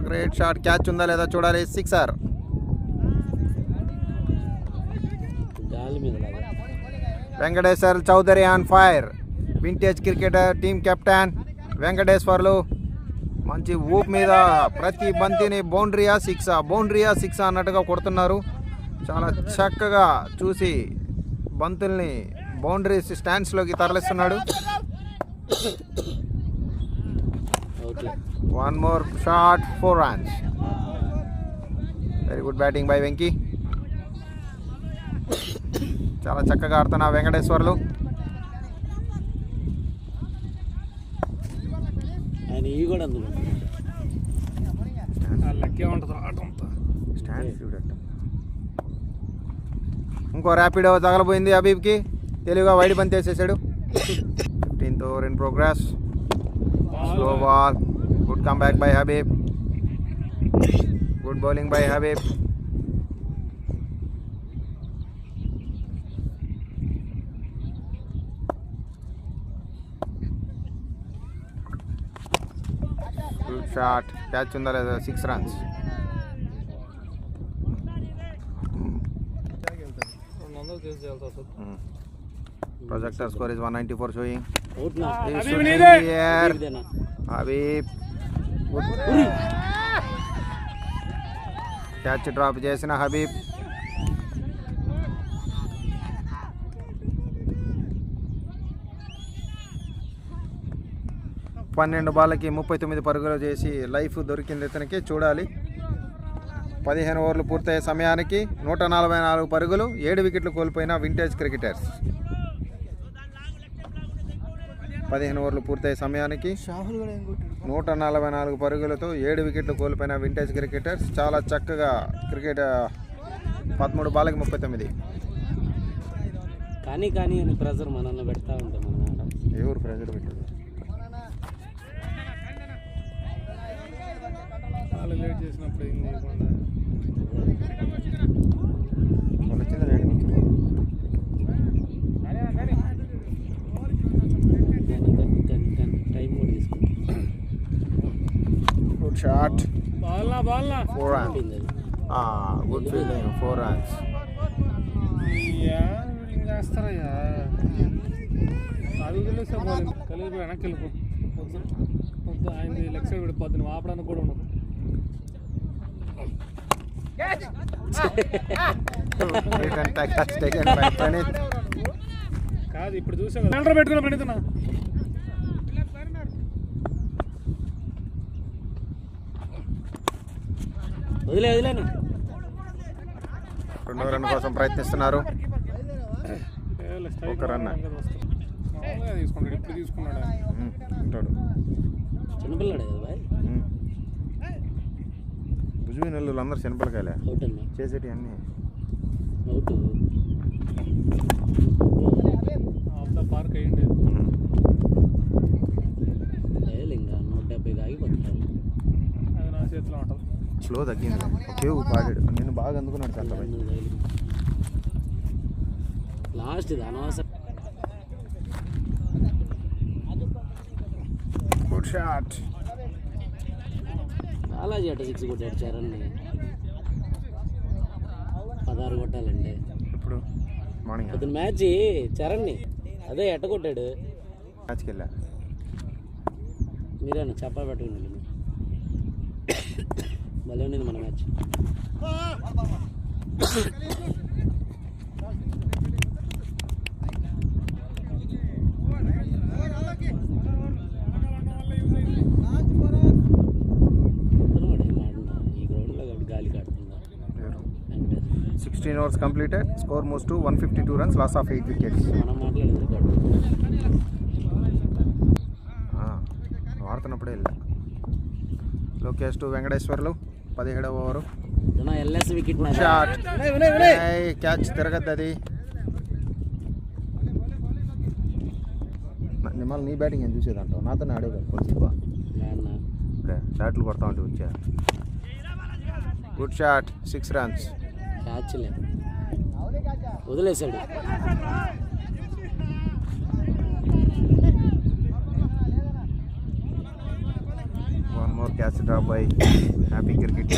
great shot. Catch ఉందా లేదా చూడాలి. 6 గాలి మీద Venkateswar Chowdary on fire. Vintage cricketer team captain Venkateswarlu మంచి ఊప్ మీద ప్రతి బంతిని బౌండరీయా సిక్స్ అన్నట్టుగా కొడుతున్నారు. చాలా చక్కగా చూసి బంతుల్ని బౌండరీస్ స్టాండ్స్లోకి తరలిస్తున్నాడు. 1 more shot, 4 runs. Very good batting by Venky. చాలా చక్కగా ఆడుతున్న వెంకటేశ్వర్లు. ఆయన ఈ కూడా అందులో లక్కే ఉంటుంది ఆట అంతా. ఇంకో ర్యాపిడో తగలబోయింది హబీబ్కి. తెలుగుగా వైడ్ బంతి వేసేసాడు. 15th over in progress. Slow ball. Good comeback by Habib. Good bowling by Habib. Good shot. Catch unda leda. 6 runs. Projector score is 194 showing. Habib. Catch drop చేసిన హబీబ్. పన్నెండు బాళ్ళకి 39 పరుగులు చేసి లైఫ్ దొరికింది ఇతనికి. చూడాలి. 15 ఓవర్లు పూర్తయ్యే సమయానికి 144 పరుగులు, 7 వికెట్లు కోల్పోయిన వింటేజ్ క్రికెటర్స్. 15 ఓవర్లు పూర్తయ్యే సమయానికి 144 పరుగులతో 7 వికెట్లు కోల్పోయిన వింటేజ్ క్రికెటర్స్. చాలా చక్కగా క్రికెట్. 13 బాళ్ళకి 39. కానీ అని ప్రెజర్ మనల్ని పెడతా ఉంటాం. ఎవరు ప్రెజర్ పెట్టారు? వాళ్ళు లేట్ చేసినప్పుడు ఏం చేయకుండా టైం కూడా తీసుకుంటాం. Good shot. Ball 4 runs. Good fielding. 4 runs. చేస్తారయ్యా. అది వదిలేసే బాల్ కలిసి వెనక్కి వెళ్ళిపో. పొద్దు ఆయన లెగ్ సైడ్ పడిపోద్ది. నువ్వు ఆపడానికి కూడా ఉండదు. కాదు ఇప్పుడు చూసాం కదా పెట్టుకున్నా ప్రణీతనా. వదిలేను రెండో రన్ కోసం ప్రయత్నిస్తున్నారు. ఒక రన్. మామూలుగా తీసుకుంటాడు, ఇప్పుడు తీసుకున్నాడు. ఉంటాడు చిన్నపిల్లాడే కదా బాయ్. భుజువి నెల్లూరు అందరూ చిన్నపిల్లకాయలే అవుట్ అన్న చేసేటి అన్నీ. అవుట్ ఆఫ్ ద పార్క్ అయ్యింది. ఇంకా 170 ఆగిపోతున్నారు. అది నా చేతిలో ఉంటుంది. స్లో తగ్గింది. ఒకే పాడాడు. నేను బాగా అందుకున్నాడు చాలా లాస్ట్ ఇది అనవసరం. Good shot. బాలాజీ అట్ట 6 కొట్టాడు చరణ్ని. 16 కొట్టాలంటే ఇప్పుడు మార్నింగ్ పొద్దున మ్యాచ్ చరణ్ని అదే ఎట్ట కొట్టాడు. మ్యాచ్కి వెళ్ళా. మీరేనా చెప్పా పెట్టుకున్నాను. భలే ఉన్నది మన మ్యాచ్. ఈ గ్రౌండ్లో గాలి కాడుతుందా 16 overs completed. Score moves to 152 runs. Loss of 8 wickets. మనం మాట్లాడేది ఆడుతున్నప్పుడే వెళ్ళా. లోకేష్ టు వెంకటేశ్వర్లు 17వ over. LS wicket shot. Catch తిరగద్దు అది. నిమ్మల్ నీ బ్యాటింగ్ ఏం చూసేదంటావు? నాతోనే ఆడేవాడు కొంచెం ఇప్పుడే షాట్లు కొడతా ఉంటే వచ్చా. Good shot. 6 runs. క్యాచ్ లేదు, వదిలేశాడు. One more catch drop by Happy Cricket.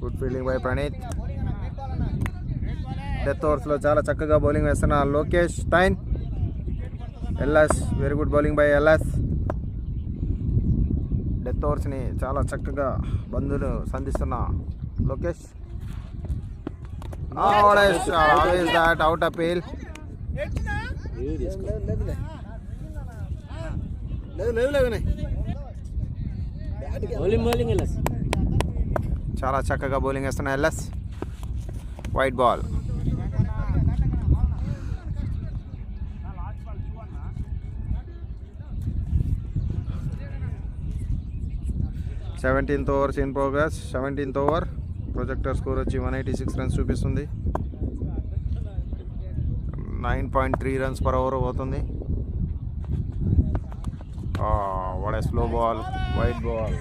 Good fielding by Pranit. Death ఓవర్స్లో చాలా చక్కగా బౌలింగ్ వేస్తున్న లోకేష్ టైన్. LS very good bowling by LS. Death ఓవర్స్ని చాలా చక్కగా బంధువులు సంధిస్తున్న Lokesh. Out appeal. Bowling LS చాలా చక్కగా బౌలింగ్ వేస్తున్న LS. Wide ball. Seventeenth overs in progress. 17th over. Projected score వచ్చి 186 runs చూపిస్తుంది. 9.3 runs per over అవుతుంది. What a slow ball. Wide ball.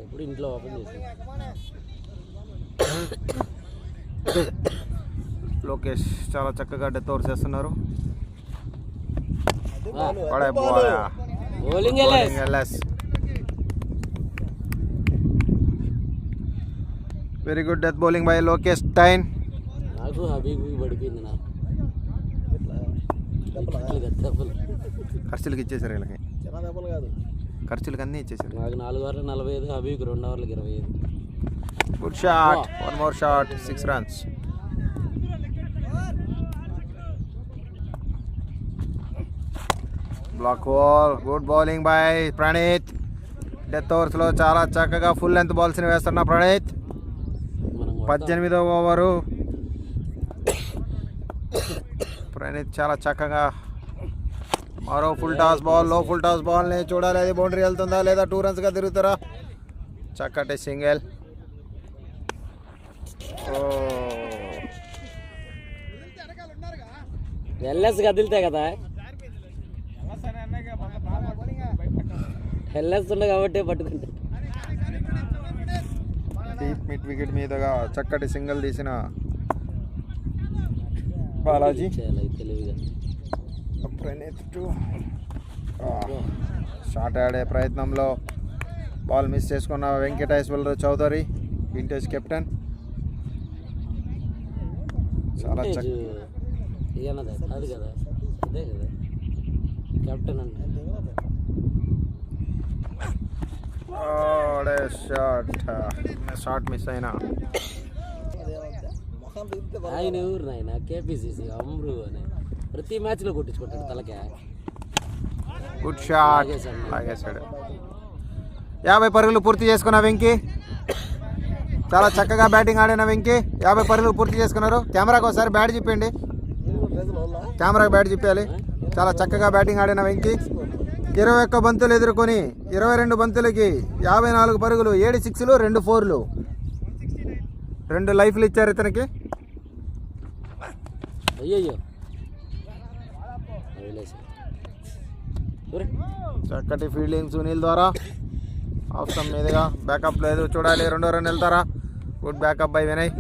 ఇప్పుడు ఇంట్లో ఓపెన్ చేసి లోకేష్ చాలా చక్కగా డెత్ ఓవర్స్ చేస్తున్నారు. What a ball. Bowling LS. Very good death bowling by Lokesh టైన్. నాకు హబీబీ పడిపోయింది. ఖర్చులకి ఇచ్చేసారు వీళ్ళకి. కాదు ఖర్చులకి అన్నీ ఇచ్చేసారు. నాకు 4 ఓవర్లు 45, హబీబీకి 2 ఓవర్లకు 25. Good shot. One more shot. 6 runs. Block ball. Good bowling by Pranit. Death ఓవర్స్లో చాలా చక్కగా ఫుల్ లెంత్ బాల్స్ని వేస్తున్న ప్రణీత్. 18వ ఓవరు. ప్రణీత్ చాలా చక్కగా మరో ఫుల్ టాస్ బాల్. లో ఫుల్ టాస్ బాల్ని చూడాలి. అది బౌండరీ వెళ్తుందా లేదా 2 runsగా తిరుగుతారా. చక్కటి సింగిల్. ఎల్ఎస్ కదిలితే కదా. ఎల్ఎస్ ఉండే కాబట్టి పట్టుకుంటా. డీప్ మిడ్ వికెట్ మీదుగా చక్కటి సింగిల్ తీసిన బాలాజీ. తెలివిగా ప్రణీత్ షాట్ ఆడే ప్రయత్నంలో బాల్ మిస్ చేసుకున్న వెంకటేశ్వర చౌదరి, వింటేజ్ కెప్టెన్. చాలా కాదు కదా, అదే కదా కెప్టెన్ అంటే. షార్ట్ మిస్ అయినా. ఆయన ఊరు నాయన కేపీసీసీ అమ్రు అని ప్రతి మ్యాచ్లో కొట్టించుకుంటాడు తలకే. Good shot లాగేశాడు. 50 పరుగులు పూర్తి చేసుకున్న వెంకీ. చాలా చక్కగా బ్యాటింగ్ ఆడిన వెంకీ. 50 పరుగులు పూర్తి చేసుకున్నారు. కెమెరాకి ఒకసారి బ్యాట్ చెప్పండి. కెమెరాకి బ్యాట్ చెప్పాలి. చాలా చక్కగా బ్యాటింగ్ ఆడిన వెంకీ. 21 బంతులు ఎదుర్కొని 22 బంతులకి 54 పరుగులు, 7 సిక్స్లు, 2 ఫోర్లు, 2 లైఫ్లు ఇచ్చారు ఇతనికి. అయ్యయ్యో చక్కటి ఫీల్డింగ్ సునీల్ ద్వారా. ఆఫ్ స్టంప్ మీదుగా బ్యాకప్ లేదు, చూడాలి. 2వ రన్ వెళ్తారా? Good backup by Vinay.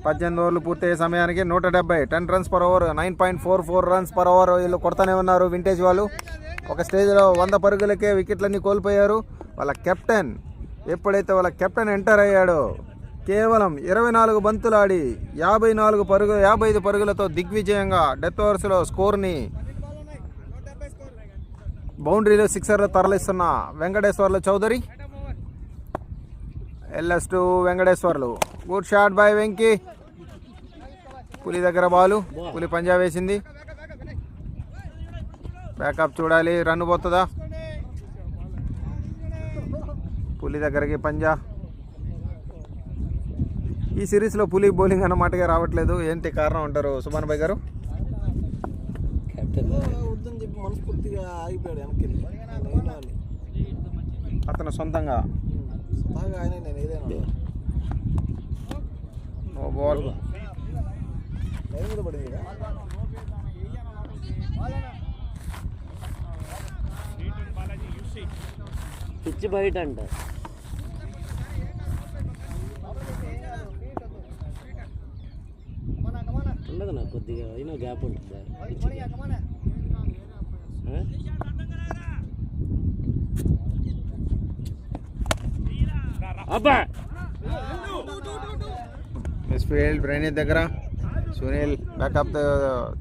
18 ఓవర్లు పూర్తయ్యే సమయానికి 170, 10 runs per over, 9.44 runs per over వీళ్ళు కొడతానే ఉన్నారు వింటేజ్ వాళ్ళు. ఒక స్టేజ్లో 100 పరుగులకే వికెట్లన్నీ కోల్పోయారు. వాళ్ళ కెప్టెన్ ఎప్పుడైతే వాళ్ళ కెప్టెన్ ఎంటర్ అయ్యాడో కేవలం 24 బంతులు ఆడి 55 పరుగులతో దిగ్విజయంగా డెత్ ఓవర్స్లో స్కోర్ని బౌండరీలో సిక్సర్లు తరలిస్తున్న Venkateswarlu Chowdary. LS2 Venkateswarlu. Good shot by Venky. పులి దగ్గర బాలు, పులి పంజా వేసింది. బ్యాకప్ చూడాలి, రన్ పోతుందా? పులి దగ్గరికి పంజా. ఈ సిరీస్లో పులి బౌలింగ్ అన్నమాటగా రావట్లేదు. ఏంటి కారణం అంటారు సుమన్ భాయ్ గారు? వద్దని చెప్పి మనస్ఫూర్తిగా ఆగిపోయాడు వెనక్కి. అతను సొంతంగా బాగా ఆయన నేను ఏదైనా నో బాల్. లైన్ మీద పడింది కదా. పిచ్చి బయట అంట. ఉండదు నాకు కొద్దిగా అయినా గ్యాప్ ఉంటుందా? అబ్బా మిస్ ఫీల్డ్ ప్రణీత్ దగ్గర. సునీల్ బ్యాకప్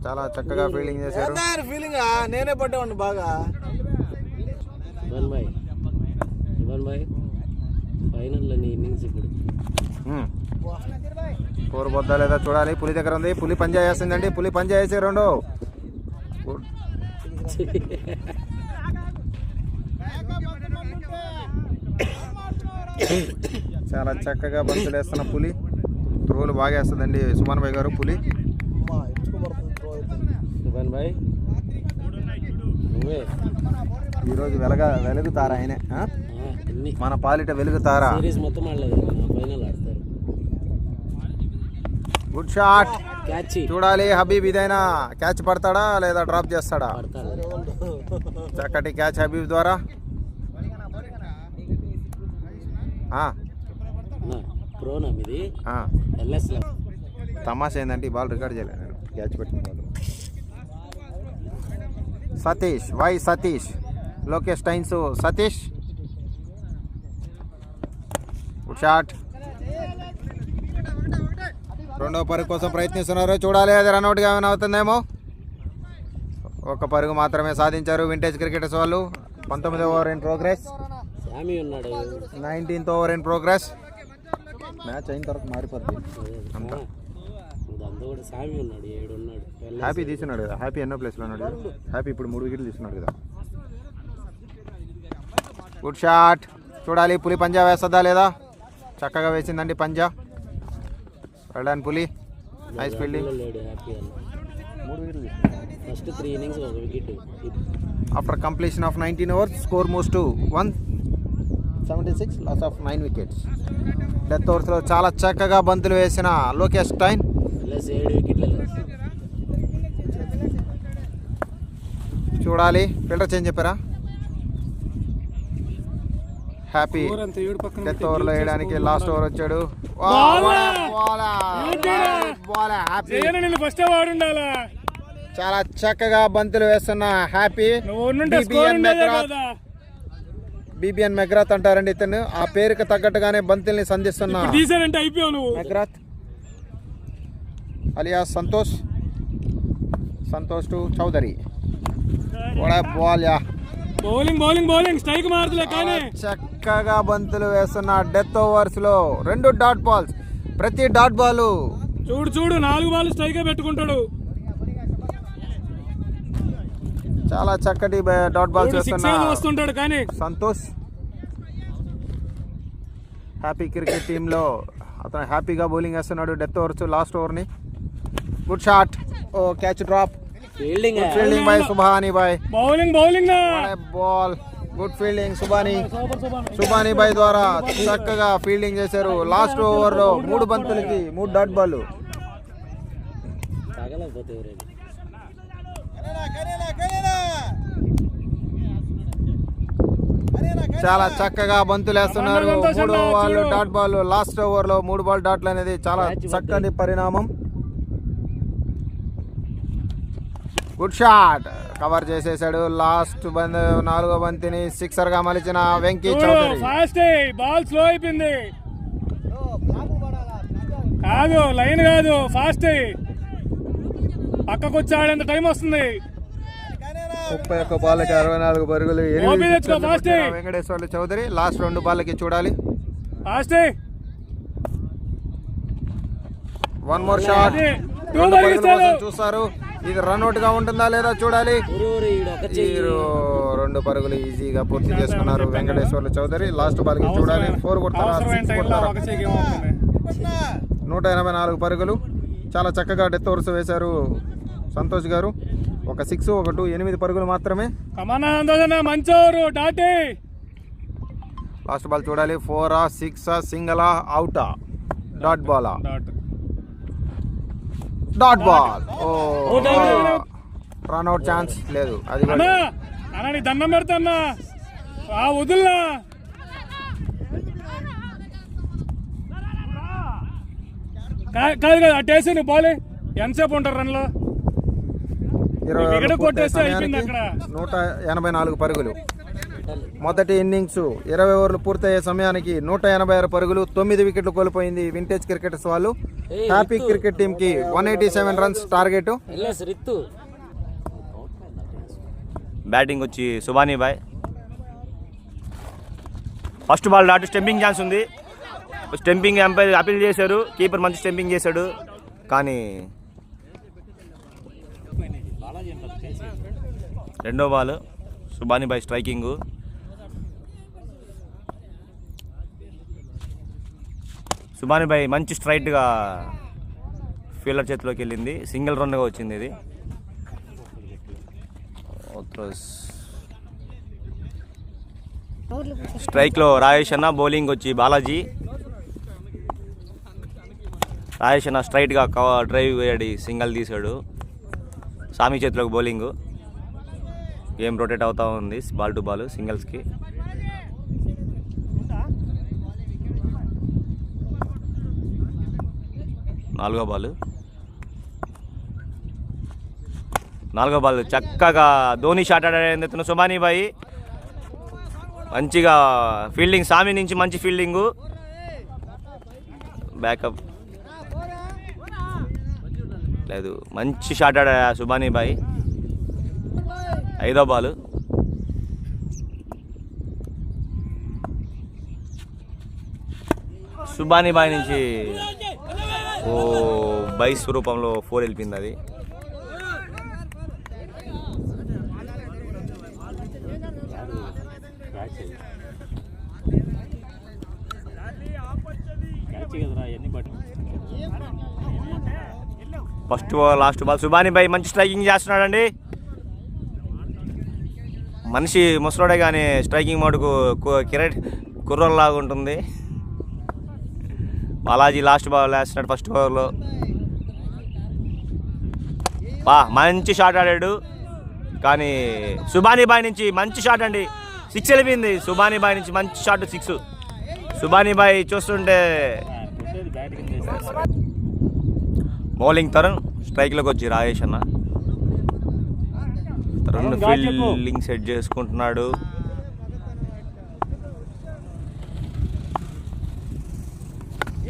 చాలా చక్కగా ఫీల్డింగ్ చేశారు. ఫీలింగ్ నేనే పడ్డామండి బాగా. ఇవన్ బాయ్ ఫైనల్లో నీ ఇన్నింగ్స్ ఇప్పుడు 4 బొద్దా లేదా చూడాలి. పులి దగ్గర ఉంది, పులి పంజా వేసిందండి. పులి పంజా వేసి 2. చాలా చక్కగా బంతులు వేస్తున్న పులి. త్రోలు బాగా వేస్తుందండి సుమన్ భాయ్ గారు. పులి ఇవన్ బాయ్ నువ్వే ఈరోజు వెలుగుతారా ఆయనే? మన పాలిట వెలుగుతారా? సిరీస్ మొత్తం ఆడలేదు, ఫైనల్ ఆడతారు. గుడ్ షాట్ క్యాచ్ చూడాలి. హబీబ్ ఇదైనా క్యాచ్ పడతాడా లేదా డ్రాప్ చేస్తాడా? పడతాడు. చక్కటి క్యాచ్ హబీబ్ ద్వారా. ప్రోనా మీది LS తమాషా ఏంటంటే ఈ బాల్ రికార్డ్ చేయలేదు నేను, క్యాచ్ పెట్టిన బాల్. సతీష్ సతీష్ లోకేష్ టైన్స్ సతీష్. Good shot. 2వ పరుగు కోసం ప్రయత్నిస్తున్నారు, చూడాలి అది రన్అట్గా ఏమైనా అవుతుందేమో. 1 పరుగు మాత్రమే సాధించారు వింటేజ్ క్రికెటర్స్ వాళ్ళు. 19వ over in progress, 19th over in progress. Match అయిన తర్వాత మారిపోతుంది అంతా. హ్యాపీ తీసుకున్నాడు కదా, హ్యాపీ ఎన్నో ప్లేస్లో ఉన్నాడు కదా. హ్యాపీ ఇప్పుడు 3 వికెట్లు తీసుకున్నాడు కదా. గుడ్ షాట్ చూడాలి. పులి పంజా వేస్తుందా లేదా? చక్కగా వేసిందండి పంజా. వెళ్ళాను పులి. Nice fielding. 3 వికెట్లు first 3 innings 1 wicket. After completion of 19 overs score moves to 176, loss of 9 wickets. Death ఓవర్స్లో చాలా చక్కగా బంతులు వేసిన లోకేష్ టైన్. 7 wickets. చూడాలి. ఫిల్టర్ చేంజ్ చెప్పారా? హ్యాపీ డెత్ ఓవర్లో వేయడానికి లాస్ట్ ఓవర్ వచ్చాడు. చాలా చక్కగా బంతులు వేస్తున్న హ్యాపీ. బీబీఎన్ మెగ్రాత్ అంటారండి ఇతను. ఆ పేరుకి తగ్గట్టుగానే బంతుల్ని సంధిస్తున్న McGrath alias Santosh to Chowdary. Ball యా బౌలింగ్ బౌలింగ్ బౌలింగ్ స్ట్రైక్ మారుతులే కానీ చక్కగా బంతులు వేస్తున్న డెత్ ఓవర్స్ లో 2 డాట్ బాల్స్. ప్రతి డాట్ బాల్ చూడు చూడు 4 బాల్ స్ట్రైక్ పెట్టుకుంటాడు. చాలా చక్కటి డాట్ బాల్స్ వేస్తున్న వస్తుంటాడు కానీ సంతోష్. హ్యాపీ క్రికెట్ టీంలో అతను హ్యాపీగా బౌలింగ్ వేస్తున్నాడు. డెత్ ఓవర్స్ లాస్ట్ ఓవర్ని. Good shot. ఓ catch drop. Fielding fielding by Subhani బాయ్. Bowling bowling ball. Good fielding Subhani బాయ్ ద్వారా చక్కగా ఫీల్డింగ్ చేశారు. లాస్ట్ ఓవర్ లో 3 బంతులకి 3 డాట్ బాల్. తగలకపోతే ఎవరైనా చాలా చక్కగా బంతులు వేస్తున్నారు. 3 ball dot ball. Last over లో 3 బాల్ డాట్లు అనేది చాలా చక్కని పరిణామం. Good shot. కవర్ చేసేసాడు. లాస్ట్ బంద్ 4వ బంతిని సిక్సర్ గా మలిచిన Venky Chowdary. Fast ball slow అయిపోయింది. కాదు లైన్ కాదు ఫాస్ట్. పక్కకు వచ్చి ఆడేంత టైం వస్తుంది. 31 బాల్కి 64 పరుగులు. ఓపీ తెచ్చుకో, ఫాస్ట్. వెంకటేశ్వర్లు చౌదరి లాస్ట్ 2 బాల్కి చూడాలి. Fast 1 more shot. 2 పరుగుల కోసం చూస్తారు. ఇది రన్అట్ గా ఉంటుందా లేదా చూడాలి. 2 పరుగులు ఈజీగా పూర్తి చేసుకున్నారు వెంకటేశ్వర్లు చౌదరి. లాస్ట్ బాల్కి చూడాలి. 4 కొడతారా 6 కొడతారా. 184 పరుగులు. చాలా చక్కగా డెత్ ఓవర్స్ వేశారు సంతోష్ గారు. 1 6 1 2 8 పరుగులు మాత్రమే. లాస్ట్ బాల్ చూడాలి. 4 6 సింగలా అవుటా డాట్ బాలా. Dot ball. Run out chance లేదు. అది అన్నా దండం పెడతా వదుల్లా. కాదు కాదు అట్టేసి నువ్వు బాలే ఎంతసేపు ఉంటారు రన్లో. 184 పరుగులు. మొదటి ఇన్నింగ్స్ 20 ఓవర్లు పూర్తయ్యే సమయానికి 186 పరుగులు. 9 వికెట్లు కోల్పోయింది వింటేజ్ క్రికెటర్స్ వాళ్ళు. హ్యాపీ క్రికెట్ టీమ్ కి 187 రన్స్ టార్గెట్. బ్యాటింగ్ వచ్చి సుబానీ బాయ్. First ball dot stumping chance ఉంది. స్టెంపింగ్ ఎంపైర్ అపీల్ చేశారు. కీపర్ మంచి స్టెంపింగ్ చేశాడు కానీ రెండో బాల్ సుబానీ బాయ్ స్ట్రైకింగ్. సుబానీ బాయ్ మంచి స్ట్రైట్గా ఫీల్డర్ చేతిలోకి వెళ్ళింది. సింగిల్ రన్గా వచ్చింది ఇది. స్ట్రైక్లో రాజేష్ అన్న, బౌలింగ్ వచ్చి బాలాజీ. రాజేష్ అన్న స్ట్రైట్గా డ్రైవ్ వేయడి సింగిల్ తీశాడు. సామి చేతిలోకి బౌలింగ్. గేమ్ రొటేట్ అవుతూ ఉంది బాల్ టు బాల్ సింగిల్స్కి. నాలుగో బాల్ చక్కగా ధోని షాట్ ఆడాడు సుబానీ బాయ్. మంచిగా ఫీల్డింగ్ సామి నుంచి మంచి ఫీల్డింగు. బ్యాకప్ లేదు. మంచి షాట్ ఆడా సుబానీ బాయ్. 5వ బాల్. సుబానీ బాయ్ నుంచి బై స్వరూపంలో 4 వెళ్ళిపోయింది అది. First last ball Subhani bye మంచి స్ట్రైకింగ్ చేస్తున్నాడండి. మనిషి ముసలోడే కానీ స్ట్రైకింగ్ మోడుకు కుర్రోల్లాగా ఉంటుంది. బాలాజీ లాస్ట్ బాల్ వేస్తున్నాడు ఫస్ట్ ఓవర్లో. మంచి షాట్ ఆడాడు కానీ సుబానీ బాయ్ నుంచి మంచి షాట్ అండి. 6 వెళ్ళిపోయింది సుబానీ బాయ్ నుంచి. మంచి షాట్ 6. సుబానీ బాయ్ చూస్తుంటే బౌలింగ్ తరుణ్. స్ట్రైక్లోకి వచ్చి రాజేష్ అన్న. తరుణ్ ఫీల్డింగ్ సెట్ చేసుకుంటున్నాడు.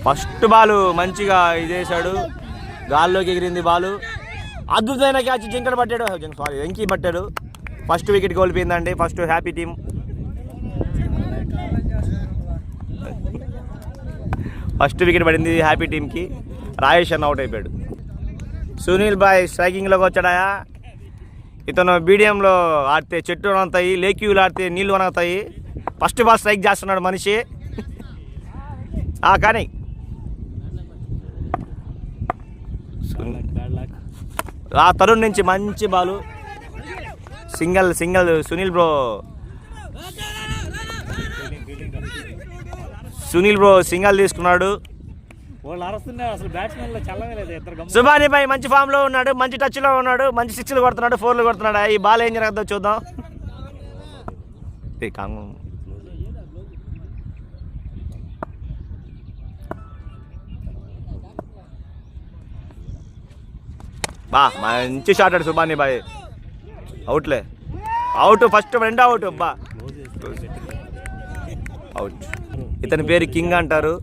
ఫస్ట్ బాల్ మంచిగా ఇదేశాడు. గాల్లోకి ఎగిరింది బాలు. అద్భుతమైన క్యాచ్. జింకడ పట్టాడు. సారీ వెంకీ పట్టాడు. ఫస్ట్ వికెట్ కోల్పోయిందండి. First happy team. First wicket పడింది హ్యాపీ టీంకి. రాజేష్ అన్న అవుట్ అయిపోయాడు. సునీల్ బాయ్ స్ట్రైకింగ్లోకి వచ్చాడా. ఇతను బీడియంలో ఆడితే చెట్టు వనగుతాయి, లేక్యూలు ఆడితే నీళ్ళు వనగుతాయి. ఫస్ట్ బాల్ స్ట్రైక్ చేస్తున్నాడు మనిషి. కానీ ఆ తరుణ్ నుంచి మంచి Balu. Single Sunil bro single తీసుకున్నాడు. సుబానీ భాయ్ మంచి ఫామ్ లో ఉన్నాడు, మంచి టచ్ లో ఉన్నాడు, మంచి సిక్స్లు కొడుతున్నాడు, 4లు కొడుతున్నాడు. ఈ బాల్ ఏం జరగద్దో చూద్దాం. మంచి షాట్ ఆడు సుబానీ భాయ్. అవుట్లే, అవుట్. ఫస్ట్ రెండో అవుట్. అవుట్. ఇతని పేరు కింగ్ అంటారు.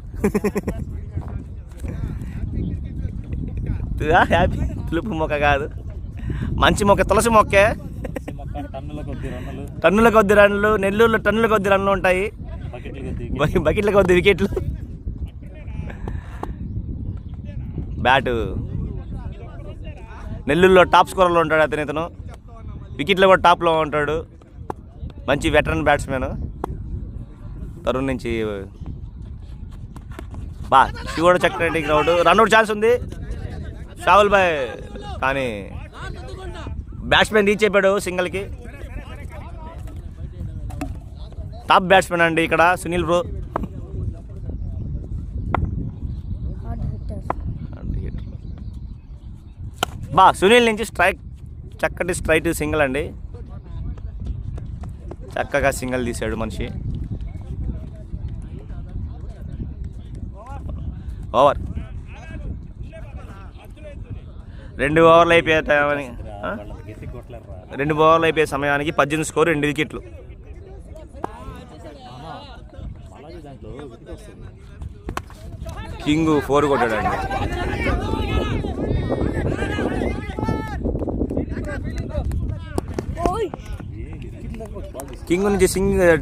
హ్యాపీ తులుపు మొక్క కాదు, మంచి మొక్క, తులసి మొక్కే. టన్నుల కొద్ది రన్లు, నెల్లూరులో టన్నుల కొద్ది రన్లు ఉంటాయి, బకెట్ల కొద్ది వికెట్లు. బ్యాటు నెల్లూరులో టాప్ స్కోరర్లో ఉంటాడు ఇతను. వికెట్లో కూడా టాప్లో ఉంటాడు. మంచి వెటరన్ బ్యాట్స్మెన్. తరుణ్ నుంచి శివుడు చక్రెడ్డి గ్రౌండ్. రన్అట్ ఛాన్స్ ఉంది షావుల్ బాయ్, కానీ బ్యాట్స్మెన్ రీచ్ అయిపోయాడు సింగిల్కి. టాప్ బ్యాట్స్మెన్ అండి ఇక్కడ సునీల్ బ్రో. సునీల్ నుంచి స్ట్రైక్, చక్కటి స్ట్రైట్ సింగిల్ అండి. చక్కగా సింగిల్ తీసాడు మనిషి. ఓవర్. 2 ఓవర్లు అయిపోయే టైంని 2 ఓవర్లు అయిపోయే సమయానికి 18 స్కోర్, 2 వికెట్లు. కింగ్ 4 కొట్టాడండి. కింగ్ నుంచి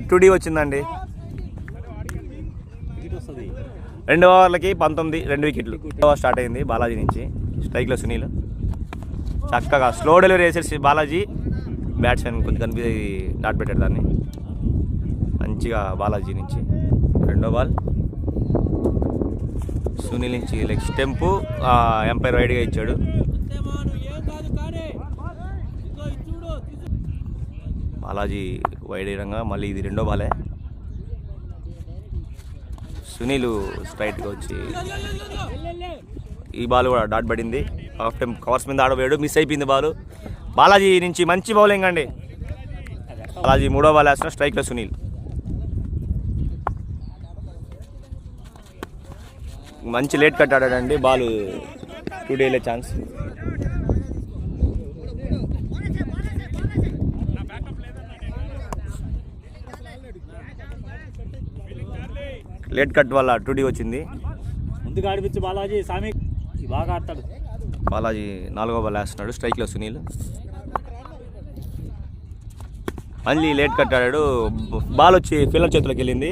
2D వచ్చిందండి. 2 ఓవర్లకి 19, 2 వికెట్లు. ఓవర్ స్టార్ట్ అయింది బాలాజీ నుంచి. స్ట్రైక్లో సునీల్ చక్కగా స్లో డెలివరీ వేసేసి బాలాజీ బ్యాట్స్మెన్ కొద్దిగా కనిపి డాట్ పెట్టాడు దాన్ని. మంచిగా బాలాజీ నుంచి 2వ బాల్. సునీల్ నుంచి లెగ్ స్టెంపు, ఎంపైర్ వైడ్గా ఇచ్చాడు. బాలాజీ వైడ్ వేయడంగా మళ్ళీ ఇది 2వ బాలే. సునీల్ స్ట్రైట్గా వచ్చి ఈ బాల్ కూడా డాట్ పడింది. హాఫ్ టైం కవర్స్ మీద ఆడబోయాడు, మిస్ అయిపోయింది బాల్. బాలాజీ నుంచి మంచి బౌలింగ్ అండి. బాలాజీ 3వ బాల్ వేస్తున్న స్ట్రైక్లో సునీల్. మంచి లేట్ కట్ ఆడాడండి. బాల్ 2D వెళ్ళే ఛాన్స్. లేట్ కట్ వల్ల 2D వచ్చింది. ముందుగా ఆడిపించు బాలాజీ, సామి బాగా ఆడతాడు. బాలాజీ 4వ బాల్ వేస్తున్నాడు స్ట్రైక్లో సునీల్. మళ్ళీ లేట్ కట్ ఆడాడు. బాల్ వచ్చి ఫీల్డర్ చేతిలోకి వెళ్ళింది.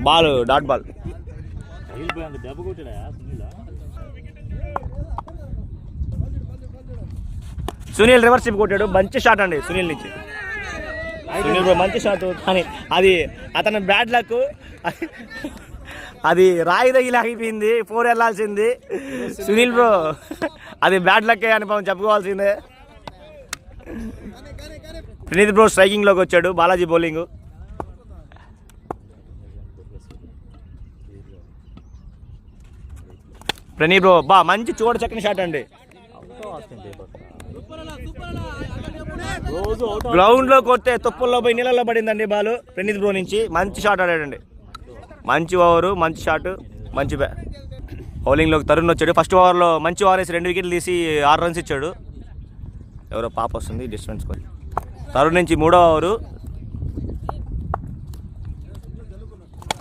Ball dot ball. దెబ్బ కొట్టాడా సునీల్ రివర్స్ టిప్ కొట్టాడు. మంచి షాట్ అండి సునీల్ నుంచి. సునీల్ బ్రో మంచి షాట్, కానీ అది అతని బ్యాడ్ లక్. అది రాయి తగిలిపోయింది. 4 వెళ్ళాల్సింది సునీల్ బ్రో. అది బ్యాడ్ లక్కే అని చెప్పుకోవాల్సిందే. ప్రణీత్ బ్రో స్ట్రైకింగ్లోకి వచ్చాడు. బాలాజీ బౌలింగ్. ప్రణీత్ బ్రో మంచి చూడ చక్కని షాట్ అండి. గ్రౌండ్లో కొడితే తుప్పల్లో పోయి నీళ్ళలో పడిందండి బాల్. ప్రణీత్ బ్రో నుంచి మంచి షాట్ ఆడాడండి. మంచి ఓవరు, మంచి షాట్, మంచి బౌలింగ్లోకి తరుణ్ వచ్చాడు. ఫస్ట్ ఓవర్లో మంచి ఓవర్ వేసి 2 వికెట్లు తీసి 6 రన్స్ ఇచ్చాడు. ఎవరో పాప వస్తుంది డిస్టెన్స్ కోసం. తరుణ్ నుంచి 3వ ఓవరు.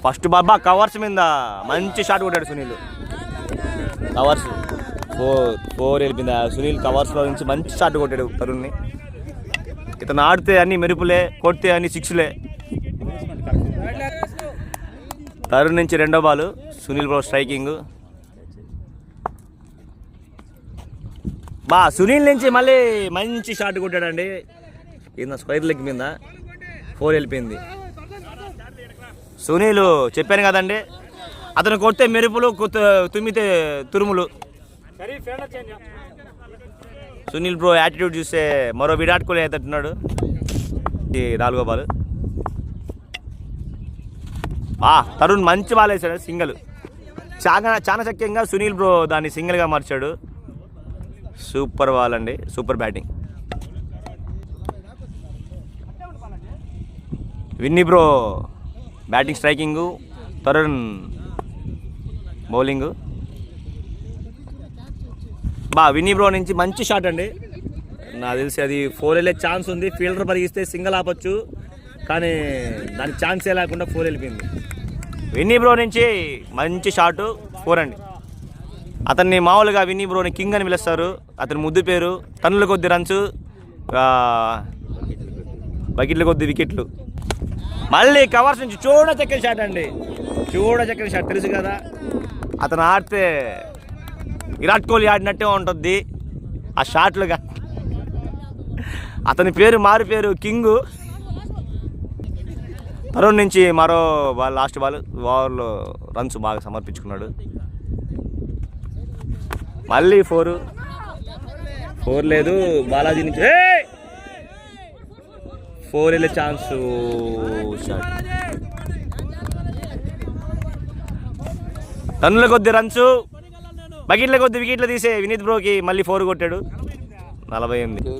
ఫస్ట్ కవర్స్ మీద మంచి షాట్ కొట్టాడు సునీల్. కవర్స్ 4 వెళ్ళిపోయింది సునీల్. కవర్స్లో నుంచి మంచి షాట్ కొట్టాడు తరుణ్ని. ఇతను ఆడితే అన్ని మెరుపులే, కొడితే అన్ని సిక్స్లే. తరుణ్ నుంచి రెండో బాలు, సునీల్ బ్రో స్ట్రైకింగ్. సునీల్ నుంచి మళ్ళీ మంచి షాట్ కొట్టాడండి. ఈయన స్క్వైర్ లెగ్ మీద 4 వెళ్ళిపోయింది. సునీల్ చెప్పాను కదండి, అతను కొడితే మెరుపులు, తుమ్మితే తురుములు. సునీల్ బ్రో యాటిట్యూడ్ చూస్తే మరో విరాట్ కోహ్లీ అవుతున్నాడు. 4వ బాల్. తరుణ్ మంచి బాల్ వేసాడు, సింగిల్. చాలా చక్కగా సునీల్ బ్రో దాన్ని సింగిల్గా మార్చాడు. సూపర్ బాల్ అండి, super batting. Vinny bro batting, striking, Tarun bowling. Vinny bro నుంచి మంచి షాట్ అండి. నాకు తెలిసి అది 4 వెళ్ళే ఛాన్స్ ఉంది. ఫీల్డర్ పరిగిస్తే సింగిల్ ఆపచ్చు, కానీ దానికి ఛాన్సే లేకుండా 4 వెళ్ళిపోయింది. విన్నీ బ్రో నుంచి మంచి షాటు, 4 అండి. అతన్ని మామూలుగా విన్నీ బ్రోని కింగ్ అని పిలుస్తారు. అతని ముద్దు పేరు. టన్నుల కొద్ది రన్స్, బకెట్ల కొద్ది వికెట్లు. మళ్ళీ కవర్స్ నుంచి చక్కని షాట్ అండి, చక్కని షాట్. తెలుసు కదా, అతను ఆడితే విరాట్ కోహ్లీ ఆడినట్టే ఉంటుంది ఆ షాట్లుగా. అతని పేరు మారు పేరు కింగు. తరుణ్ నుంచి మరో బాల్, లాస్ట్ బాల్. ఓవర్లో రన్స్ బాగా సమర్పించుకున్నాడు. మళ్ళీ 4 లేదు. బాలాజీ నుంచి 4 వెళ్ళే ఛాన్స్. షాట్. టన్నుల కొద్ది రన్స్, బకెట్ల కొద్ది వికెట్లు తీసే వినీత్ బ్రోకి మళ్ళీ 4 కొట్టాడు. 48.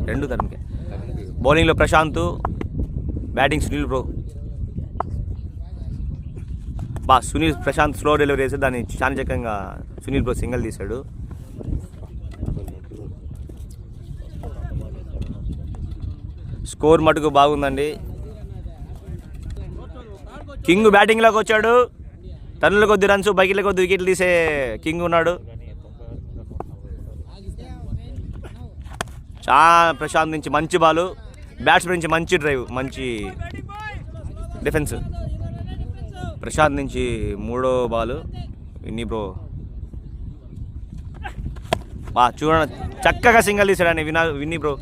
2 తరుణ్కే. బౌలింగ్లో Prashant, batting Sunil bro. Sunil Prashant slow delivery చేసి దాన్ని చాణచక్యంగా సునీల్ బ్రో సింగిల్ తీశాడు. స్కోర్ మటుకు బాగుందండి. కింగ్ బ్యాటింగ్లోకి వచ్చాడు. టన్నుల కొద్ది రన్స్, బకెట్ల కొద్ది వికెట్లు తీసే కింగ్ ఉన్నాడు. చాలా ప్రశాంత్ నుంచి మంచి బాలు, బ్యాట్స్మెన్ నుంచి మంచి డ్రైవ్, మంచి డిఫెన్స్. ప్రశాంత్ నుంచి 3వ బాలు, విన్నీ బ్రో. చూడండి, చక్కగా సింగిల్ తీసాడండి విన్నీ బ్రో.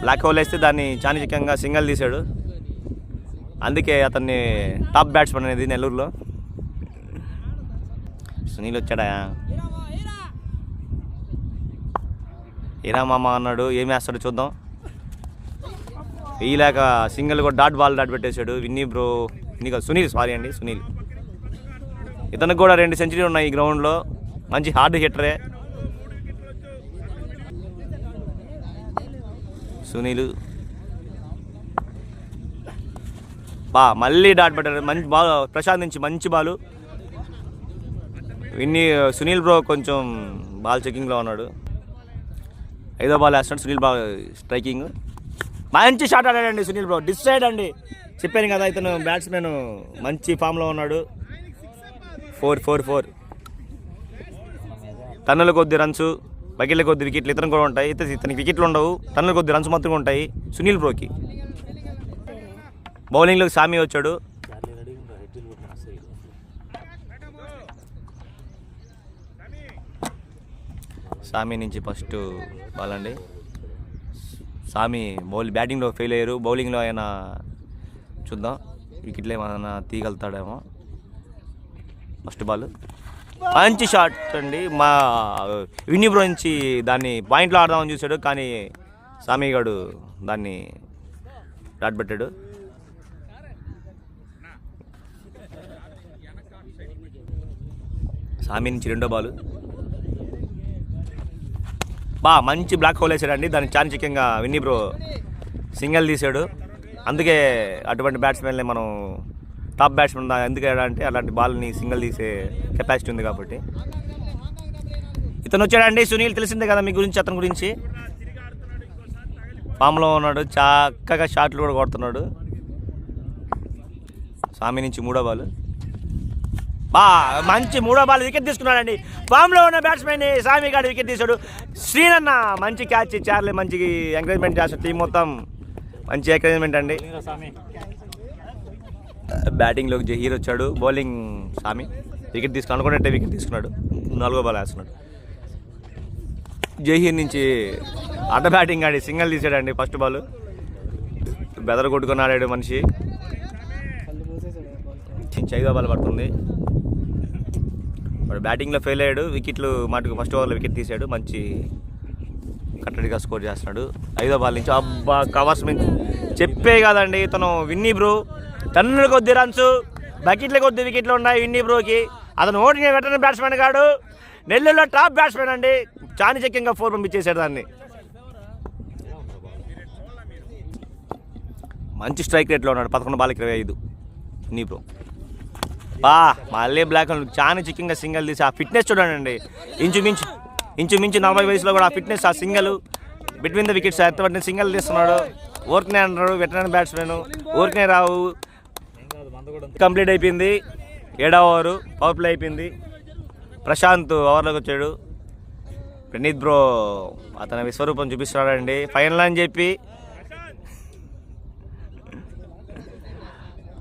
బ్లాక్ హోల్ వేస్తే దాన్ని చాణచక్యంగా సింగిల్ తీశాడు. అందుకే అతన్ని టాప్ బ్యాట్స్మెన్ అనేది నెల్లూరులో. సునీల్ వచ్చాడా? ఏరా మామ అన్నాడు. ఏమి వేస్తాడో చూద్దాం. వేయలేక సింగిల్ కూడా డాట్ పెట్టేశాడు విన్నీ బ్రో. సునీల్ సునీల్. ఇతనికి కూడా 2 సెంచరీలు ఉన్నాయి ఈ గ్రౌండ్లో. మంచి హార్డ్ హిట్టరే సునీల్. మళ్ళీ డాట్ పెట్టారు. మంచి బాల్ ప్రశాంత్ నుంచి, మంచి బాలు. సునీల్ బ్రో కొంచెం బాల్ చెకింగ్లో ఉన్నాడు. 5వ బాల్ వేస్తున్నాడు సునీల్ బ్రో స్ట్రైకింగ్. మంచి షాట్ ఆడాడండి సునీల్ బ్రో. డిసైడ్ అండి, చెప్పాను కదా ఇతను బ్యాట్స్మెన్ మంచి ఫామ్లో ఉన్నాడు. 4. టన్నుల కొద్ది రన్స్, బకెట్ల కొద్ది వికెట్లు ఇతను కూడా ఉంటాయి. ఇతనికి వికెట్లు ఉండవు, టన్నుల కొద్ది రన్స్ మాత్రమే ఉంటాయి సునీల్ బ్రోకి. బౌలింగ్లోకి సామి వచ్చాడు. సామి నుంచి ఫస్ట్ బాల్ అండి. సామి బ్యాటింగ్లో ఫెయిల్ అయ్యారు. బౌలింగ్లో ఆయన చూద్దాం, వికెట్లు ఏమైనా తీయగలుగుతాడేమో. ఫస్ట్ బాల్ మంచి షాట్ అండి. విన్నీ బ్రో నుంచి దాన్ని పాయింట్లో ఆడదామని చూశాడు, కానీ సామి గాడు దాన్ని డాట్ పెట్టాడు. సామి నుంచి 2వ బాల్. మంచి బ్లాక్ హోల్ వేసాడండి. దాన్ని చాణచక్యంగా విన్నీ బ్రో సింగిల్ తీశాడు. అందుకే అటువంటి బ్యాట్స్మెన్లే మనం టాప్ బ్యాట్స్మెన్ ఎందుకు అంటే అలాంటి బాల్ని సింగిల్ తీసే కెపాసిటీ ఉంది కాబట్టి. ఇతను వచ్చాడండి సునీల్, తెలిసిందే కదా మీ గురించి, అతని గురించి. ఫామ్లో ఉన్నాడు, చక్కగా షాట్లు కూడా కొడుతున్నాడు. సామి నుంచి 3వ బాల్. మంచి 3వ బాల్ వికెట్ తీసుకున్నాడండి. ఫామ్లో ఉన్న బ్యాట్స్మెన్ సామి గారు వికెట్ తీశాడు. శ్రీనన్న మంచి క్యాచ్ ఇచ్చారు, మంచి ఎంకరేజ్మెంట్ చేస్తారు. టీం మొత్తం మంచి ఎంకరేజ్మెంట్ అండి. బ్యాటింగ్లోకి జహీర్ వచ్చాడు, బౌలింగ్ సామి వికెట్ తీసుకున్నాడు. అనుకున్నట్టే వికెట్ తీసుకున్నాడు. 4వ బాల్ వేస్తున్నాడు. జహీర్ నుంచి అడ్డ బ్యాటింగ్ ఆడి సింగిల్ తీసాడండి. ఫస్ట్ బాల్ బెదర కొట్టుకుని ఆడాడు మనిషి. 5వ బాల్ పడుతుంది. వాడు బ్యాటింగ్లో ఫెయిల్ అయ్యాడు. వికెట్లు మటుకు ఫస్ట్ ఓవర్లో వికెట్ తీసాడు. మంచి కట్టడిగా స్కోర్ చేస్తున్నాడు. 5వ బాల్ నుంచి అబ్బా కవర్స్ నుంచి చెప్పే కదండి ఇతను విన్నీ బ్రో. టన్నుల కొద్ది రన్స్, బకెట్ల కొద్ది వికెట్లు ఉన్నాయి విన్నీ బ్రోకి. అతను ఓటింగ్ వెటరన్ బ్యాట్స్మెన్ కాడు, నెల్లూరులో టాప్ బ్యాట్స్మెన్ అండి. చానిచక్యంగా 4 పంపించేశాడు దాన్ని. మంచి స్ట్రైక్ రేట్లో ఉన్నాడు. 11 బాల్కి 25 విన్నీ బ్రో. మళ్ళీ బ్లాక్ చానిచక్యంగా సింగిల్ తీసి ఆ ఫిట్నెస్ చూడండి. ఇంచుమించు 40 వయసులో కూడా ఆ ఫిట్నెస్, ఆ సింగిల్ బిట్వీన్ ద వికెట్స్ ఎత్తబడిన సింగిల్ తీస్తున్నాడు. ఊరికనే అన్నారు వెటరన్ బ్యాట్స్మెన్, ఊరికనే రావు. కంప్లీట్ అయిపోయింది. 7వ ఓవరు పవర్ ప్లే అయిపోయింది. ప్రశాంత్ ఓవర్లోకి వచ్చాడు. ప్రణీత్ బ్రో అతని విశ్వరూపం చూపిస్తున్నాడండి. ఫైనల్ అని చెప్పి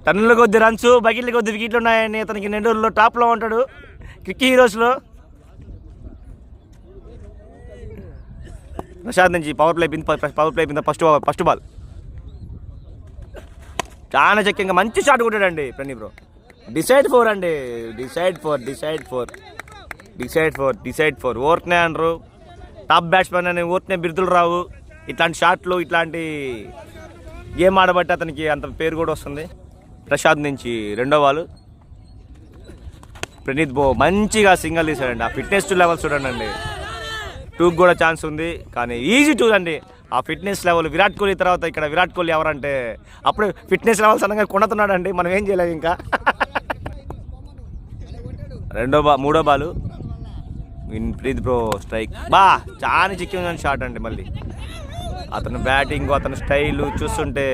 టన్నుల కొద్ది రన్స్, బకెట్ల కొద్ది వికెట్లు ఉన్నాయని అతనికి నెల్లూరులో టాప్లో ఉంటాడు క్రికెట్ హీరోస్లో. ప్రశాంత్ నుంచి పవర్ ప్లే అయిపోయింది. ఫస్ట్ బాల్ చాలా చక్కగా మంచి షాట్ కొట్టాడండి ప్రణీత్ బ్రో. డిసైడ్ 4 అండి. డిసైడ్ 4 ఓర్కనే అనరు. టాప్ బ్యాట్స్మెన్ అని ఓర్కనే బిరుదులు రావు. ఇట్లాంటి షాట్లు, ఇట్లాంటి గేమ్ ఆడబట్టి అతనికి అంత పేరు కూడా వస్తుంది. ప్రశాంత్ నుంచి 2వ బాల్ ప్రణీత్ బ్రో మంచిగా సింగిల్ తీశాడండి. ఆ ఫిట్నెస్ లెవెల్ చూడండి. 2కి కూడా ఛాన్స్ ఉంది, కానీ ఈజీ 2 అండి. ఆ ఫిట్నెస్ లెవెల్ విరాట్ కోహ్లీ తర్వాత ఇక్కడ విరాట్ కోహ్లీ ఎవరంటే అప్పుడు ఫిట్నెస్ లెవెల్ సడన్గా కొడుతున్నాడు అండి. మనం ఏం చేయలేము ఇంకా. 3వ బాల్ ప్రీత్ బ్రో స్ట్రైక్. చాలా చిక్కిన షాట్ అండి. మళ్ళీ అతను బ్యాటింగ్, అతని స్టైల్ చూస్తుంటే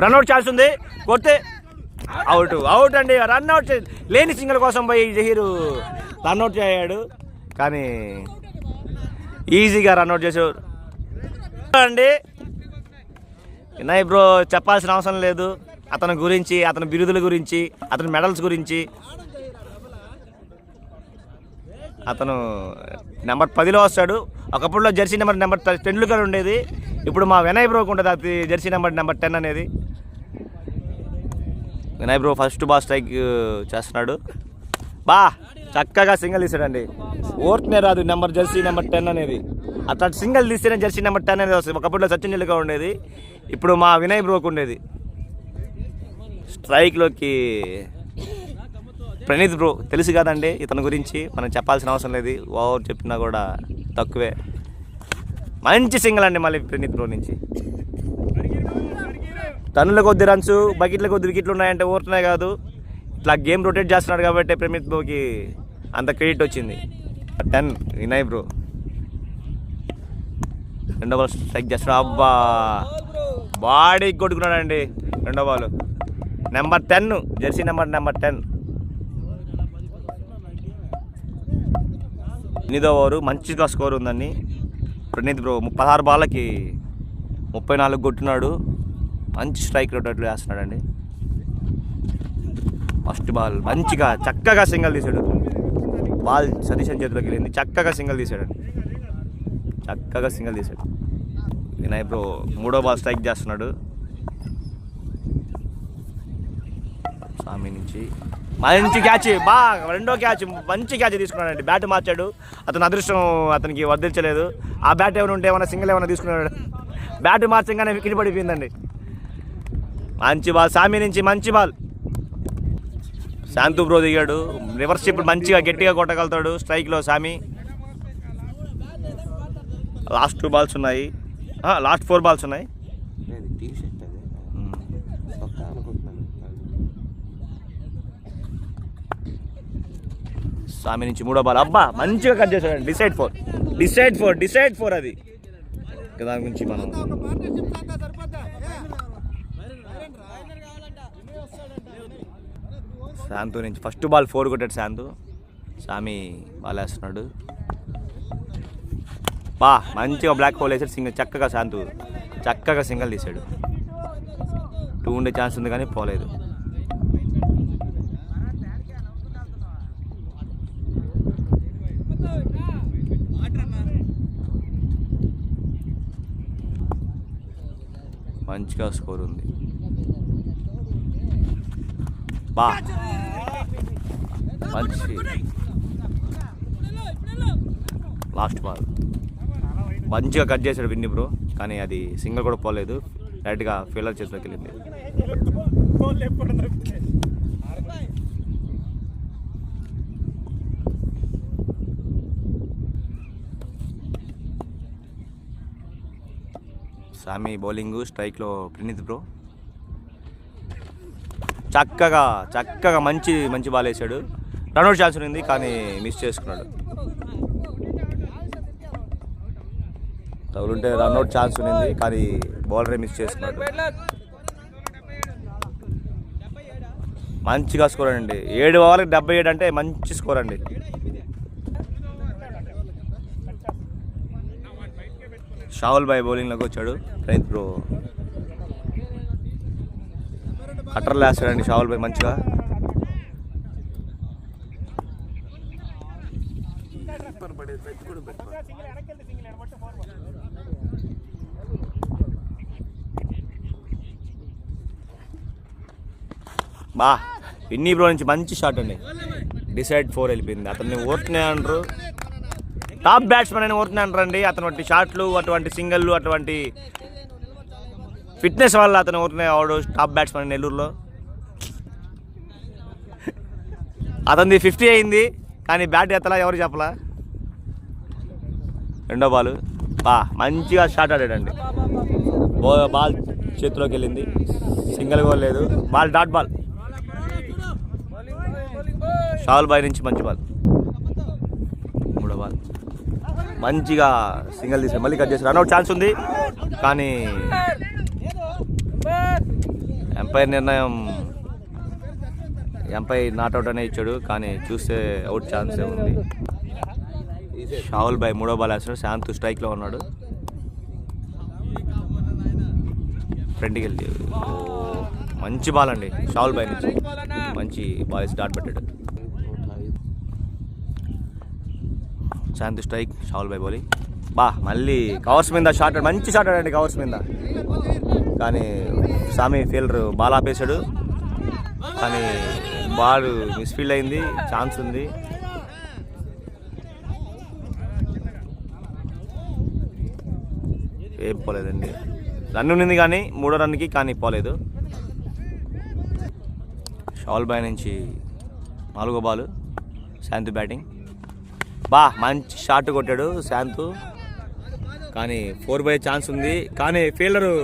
రన్అట్ ఛాన్స్ ఉంది. కొడితే అవుట్ అండి. రన్అట్ లేని సింగిల్ కోసం పోయి జహీరు రన్అట్ అయ్యాడు, కానీ ఈజీగా రన్అట్ చేసాడు అండి. వినయ్ బ్రో చెప్పాల్సిన అవసరం లేదు అతని గురించి, అతని బిరుదుల గురించి, అతని మెడల్స్ గురించి. అతను నెంబర్ 10లో వస్తాడు. ఒకప్పుడులో జెర్సీ నెంబర్ 10 ఉండేది. ఇప్పుడు మా వినయ్ బ్రోకి ఉంటుంది అది జెర్సీ నెంబర్ 10 అనేది. Vinay bro first ball strike చేస్తున్నాడు. చక్కగా సింగిల్ తీసాడండి. ఓర్కనే రాదు జెర్సీ నెంబర్ 10 అనేది. అట్లా సింగిల్ తీస్తేనే జెర్సీ నెంబర్ 10 అనేది వస్తుంది. ఒకప్పుడులో సచిన్ టెండూల్కర్ ఉండేది, ఇప్పుడు మా వినయ్ బ్రోకి ఉండేది. స్ట్రైక్లోకి ప్రణీత్ బ్రో తెలుసు కదండి ఇతని గురించి, మనం చెప్పాల్సిన అవసరం లేదు. ఓవర్ చెప్పినా కూడా తక్కువే. మంచి సింగిల్ అండి మళ్ళీ ప్రణీత్ బ్రో నుంచి. టన్నుల కొద్ది రన్స్, బకెట్ల కొద్ది వికెట్లు ఉన్నాయంటే ఓర్తున్నాయి కాదు, ఇట్లా గేమ్ రొటేట్ చేస్తున్నాడు కాబట్టి ప్రణీత్ బ్రోకి అంత క్రెడిట్ వచ్చింది. 10 వినయ్ బ్రో 2వ బాల్ స్ట్రైక్ చేస్తున్నాడు. బాడీకి కొట్టుకున్నాడండి 2వ బాల్. Number 10 Jersey number 10. 8వ ఓవరు మంచిగా స్కోర్ ఉందండి. ప్రణీత్ బ్రో 16 బాళ్ళకి 34 కొట్టున్నాడు. మంచి స్ట్రైక్ రొటేట్ వేస్తున్నాడండి. ఫస్ట్ బాల్ మంచిగా చక్కగా సింగిల్ తీసాడు. బాల్ సతీశన్ చేతిలోకి వెళ్ళింది. చక్కగా సింగిల్ తీసాడు. వినయ్ బ్రో 3వ బాల్ స్ట్రైక్ చేస్తున్నాడు. సామి నుంచి మంచి క్యాచ్. 2వ క్యాచ్ మంచి క్యాచ్ తీసుకున్నాడండి. బ్యాట్ మార్చాడు. అతని అదృష్టం అతనికి వర్దించలేదు. ఆ బ్యాట్ ఏమైనా ఉంటే ఏమైనా సింగిల్ ఏమైనా తీసుకున్నాడు. బ్యాట్ మార్చంగానే వికెట్ పడిపోయిందండి. మంచి బాల్ సామి నుంచి. మంచి బాల్. శాంతు బ్రో దిగాడు. రివర్స్ ఇప్పుడు మంచిగా గట్టిగా కొట్టగలుగుతాడు స్ట్రైక్లో సామి. లాస్ట్ 2 బాల్స్ ఉన్నాయి. లాస్ట్ 4 బాల్స్ ఉన్నాయి. సామి నుంచి 3వ బాల్. మంచిగా కట్ చేశాడు. డిసైడ్ 4 అది. దాని గురించి మనం శాంతు నుంచి ఫస్ట్ బాల్ 4 కొట్టాడు శాంతు. సామి బాల్ వేస్తున్నాడు. మంచిగా బ్లాక్ హోల్ వేసాడు. సింగిల్ చక్కగా శాంతు చక్కగా సింగిల్ తీసాడు. 2 ఉండే ఛాన్స్ ఉంది కానీ పోలేదు. మంచిగా స్కోర్ ఉంది. మంచి లాస్ట్ బాల్ మంచిగా కట్ చేశాడు విన్నీ బ్రో, కానీ అది సింగిల్ కూడా పోలేదు. డైరెక్ట్గా ఫీల్డర్ చేతిలోకి వెళ్ళింది. సామి బౌలింగ్, స్ట్రైక్లో ప్రణీత్ బ్రో చక్కగా మంచి బాల్ వేసాడు. రన్అట్ ఛాన్స్ ఉంది కానీ మిస్ చేసుకున్నాడు. తగులుంటే రన్అట్ ఛాన్స్ ఉంది కానీ బౌలరే మిస్ చేసుకున్నాడు. మంచిగా స్కోర్ అండి. 7 ఓవర్లకు 77 అంటే మంచి స్కోర్ అండి. షావుల్ బాయ్ బౌలింగ్లోకి వచ్చాడు. ప్రణీత్ బ్రో కట్టర్లు వేస్తాడండి షావుల్ బాయ్ మంచిగా. విన్నీ బ్రో నుంచి మంచి షాట్ అండి. డిసైడ్ 4 వెళ్ళిపోయింది. అతన్ని ఓర్తనే అంటారు, టాప్ బ్యాట్స్మెన్ అని ఓర్తనే అంటారు అండి. అటువంటి షాట్లు, అటువంటి సింగిళ్ళు, అటువంటి ఫిట్నెస్ వల్ల అతను ఓర్తనే ఆడు టాప్ బ్యాట్స్మెన్ నెల్లూరులో. అతనిది 50 అయింది కానీ బ్యాట్ ఎత్తలా, ఎవరు చెప్పలా. రెండో బాల్ మంచిగా షాట్ ఆడాడండి. బాల్ చేతిలోకి వెళ్ళింది. సింగిల్ గోల్ లేదు. Ball dot ball. Shavul bye నుంచి మంచి బాల్. మూడో బాల్ మంచిగా సింగిల్ తీసాడు. మళ్ళీ కట్ చేశాడు. రన్అట్ ఛాన్స్ ఉంది కానీ ఎంపైర్ నిర్ణయం, ఎంపైర్ నాట్అవుట్ అనే ఇచ్చాడు కానీ చూస్తే అవుట్ ఛాన్సే ఉంది. షావుల్ బాయ్ మూడో బాల్ వేస్తున్నాడు. శాంతు స్ట్రైక్లో ఉన్నాడు. ఫ్రంట్కి వెళ్ళి మంచి బాల్ అండి షావుల్ బాయ్ నుంచి. మంచి బాల్ వేసి డాట్ పెట్టాడు. Shantu strike, Shavul bye bowling. మళ్ళీ కవర్స్ మీద షాట్, మంచి షాట్ ఆడండి కవర్స్ మీద. కానీ సామి ఫీల్డర్ బాల్ ఆపేశాడు కానీ బాల్ మిస్ఫీల్డ్ అయింది. ఛాన్స్ ఉంది. ఏం పోలేదండి. రన్ ఉన్నింది కానీ 3వ రన్కి కానీ పోలేదు. షావుల్ బాయ్ నుంచి 4వ బాల్ శాంతు బ్యాటింగ్. మంచి షాట్ కొట్టాడు శాంతు కానీ 4 బై ఛాన్స్ ఉంది కానీ ఫీల్డరు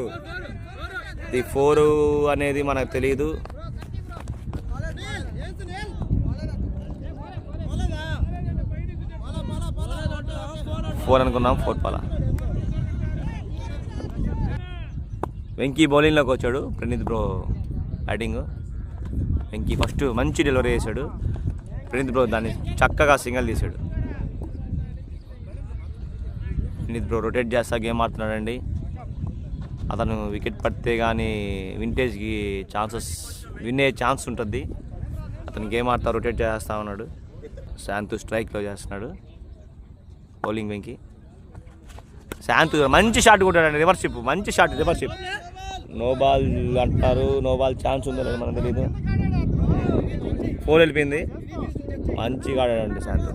ఇది 4 అనేది మనకు తెలియదు. ఫోర్ అనుకున్నాం, 4 పాల. వెంకీ బౌలింగ్లోకి వచ్చాడు. Praneeth bro batting. Venky first మంచి డెలివరీ చేశాడు. ప్రణీత్ బ్రో దాన్ని చక్కగా సింగిల్ తీశాడు. ప్రణీత్ బ్రో రొటేట్ చేస్తా గేమ్ ఆడుతున్నాడండి. అతను వికెట్ పడితే కానీ వింటేజ్కి విన్ అయ్యే ఛాన్స్ ఉంటుంది. అతను గేమ్ ఆడుతా రొటేట్ చేస్తూ ఉన్నాడు. శాంతు స్ట్రైక్లో చేస్తున్నాడు. బౌలింగ్ వెంకీ. శాంతు మంచి షాట్ కొట్టాడండి. రివర్షిప్ మంచి షాట్. రివర్షిప్ నో బాల్ అంటారు. నో బాల్ ఛాన్స్ ఉందో లేదో మనకు తెలియదు. 4 వెళ్ళిపోయింది. మంచిగా ఆడాడండి శాంతు.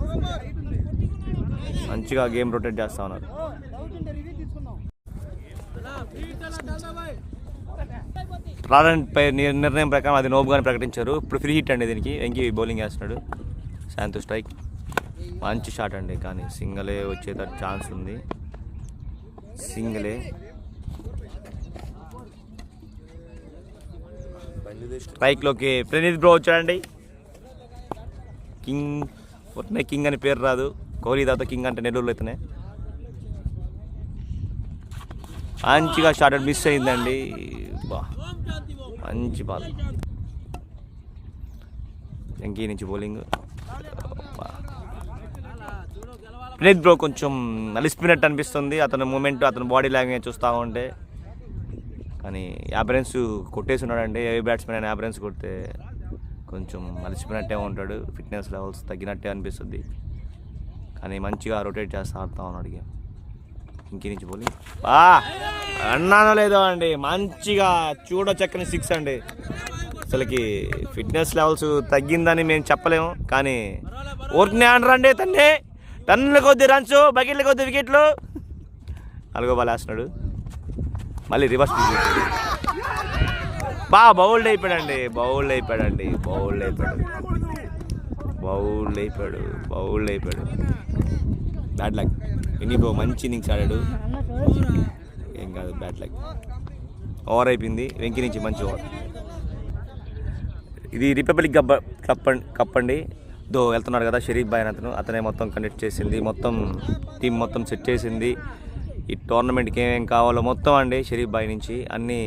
మంచిగా గేమ్ రొటేట్ చేస్తూ ఉన్నారు. పై నిర్ణయం ప్రకారం అది నోబుగానే ప్రకటించారు. ఇప్పుడు ఫ్రీ హిట్ అండి దీనికి. వెంకీ బౌలింగ్ వేస్తున్నాడు. శాంతు స్ట్రైక్. మంచి షాట్ అండి కానీ సింగలే వచ్చేటట్టు ఛాన్స్ ఉంది. సింగలే. స్ట్రైక్లోకి ప్రణీత్ బ్రో వచ్చాడండి. కింగ్ అని పేరు రాదు. కోహ్లీ తర్వాత కింగ్ అంటే నెల్లూరులో అయితేనే. మంచిగా షాట్ మిస్ అయిందండి. మంచి బాల్. వెంకీ నుంచి బౌలింగ్. ప్రణీత్ బ్రో కొంచెం అలిసిపోయినట్టు అనిపిస్తుంది అతని మూమెంట్, అతని బాడీ లాంగ్వేజ్ చూస్తూ ఉంటే. కానీ 50 రన్స్ కొట్టేసి ఉన్నాడండి. ఏ బ్యాట్స్మెన్ అయినా 50 రన్స్ కొడితే కొంచెం అలిసిపోయినట్టే ఉంటాడు, ఫిట్నెస్ లెవెల్స్ తగ్గినట్టే అనిపిస్తుంది. కానీ మంచిగా రొటేట్ చేస్తూ ఆడుతూ ఉన్నాడు. ఇంకీ నుంచి బౌలింగ్ అన్నానో లేదో అండి, మంచిగా చక్కని 6 అండి. అసలుకి ఫిట్నెస్ లెవెల్స్ తగ్గిందని మేము చెప్పలేము, కానీ ఊరికనే అనరండి టన్నుల కొద్ది రన్స్, బకెట్ల కొద్ది వికెట్లు. 4వ బాల్ వేస్తున్నాడు, మళ్ళీ రివర్స్ బౌల్డ్ అయిపోయాడు. Bad luck. ఎన్ని బ్రో మంచి ఇన్నింగ్స్ ఆడాడు, ఏం కాదు, బ్యాడ్ లక్. ఓవర్ అయిపోయింది, వెంకీ నుంచి మంచి ఓవర్. ఇది రిపబ్లిక్ కప్ అండి. వెళ్తున్నాడు కదా షరీఫ్ బాయ్ అని అతనే మొత్తం కండక్ట్ చేసింది, మొత్తం టీం మొత్తం సెట్ చేసింది. ఈ టోర్నమెంట్కి ఏమేం కావాలో మొత్తం అండి షరీఫ్ బాయ్ నుంచి అన్నీ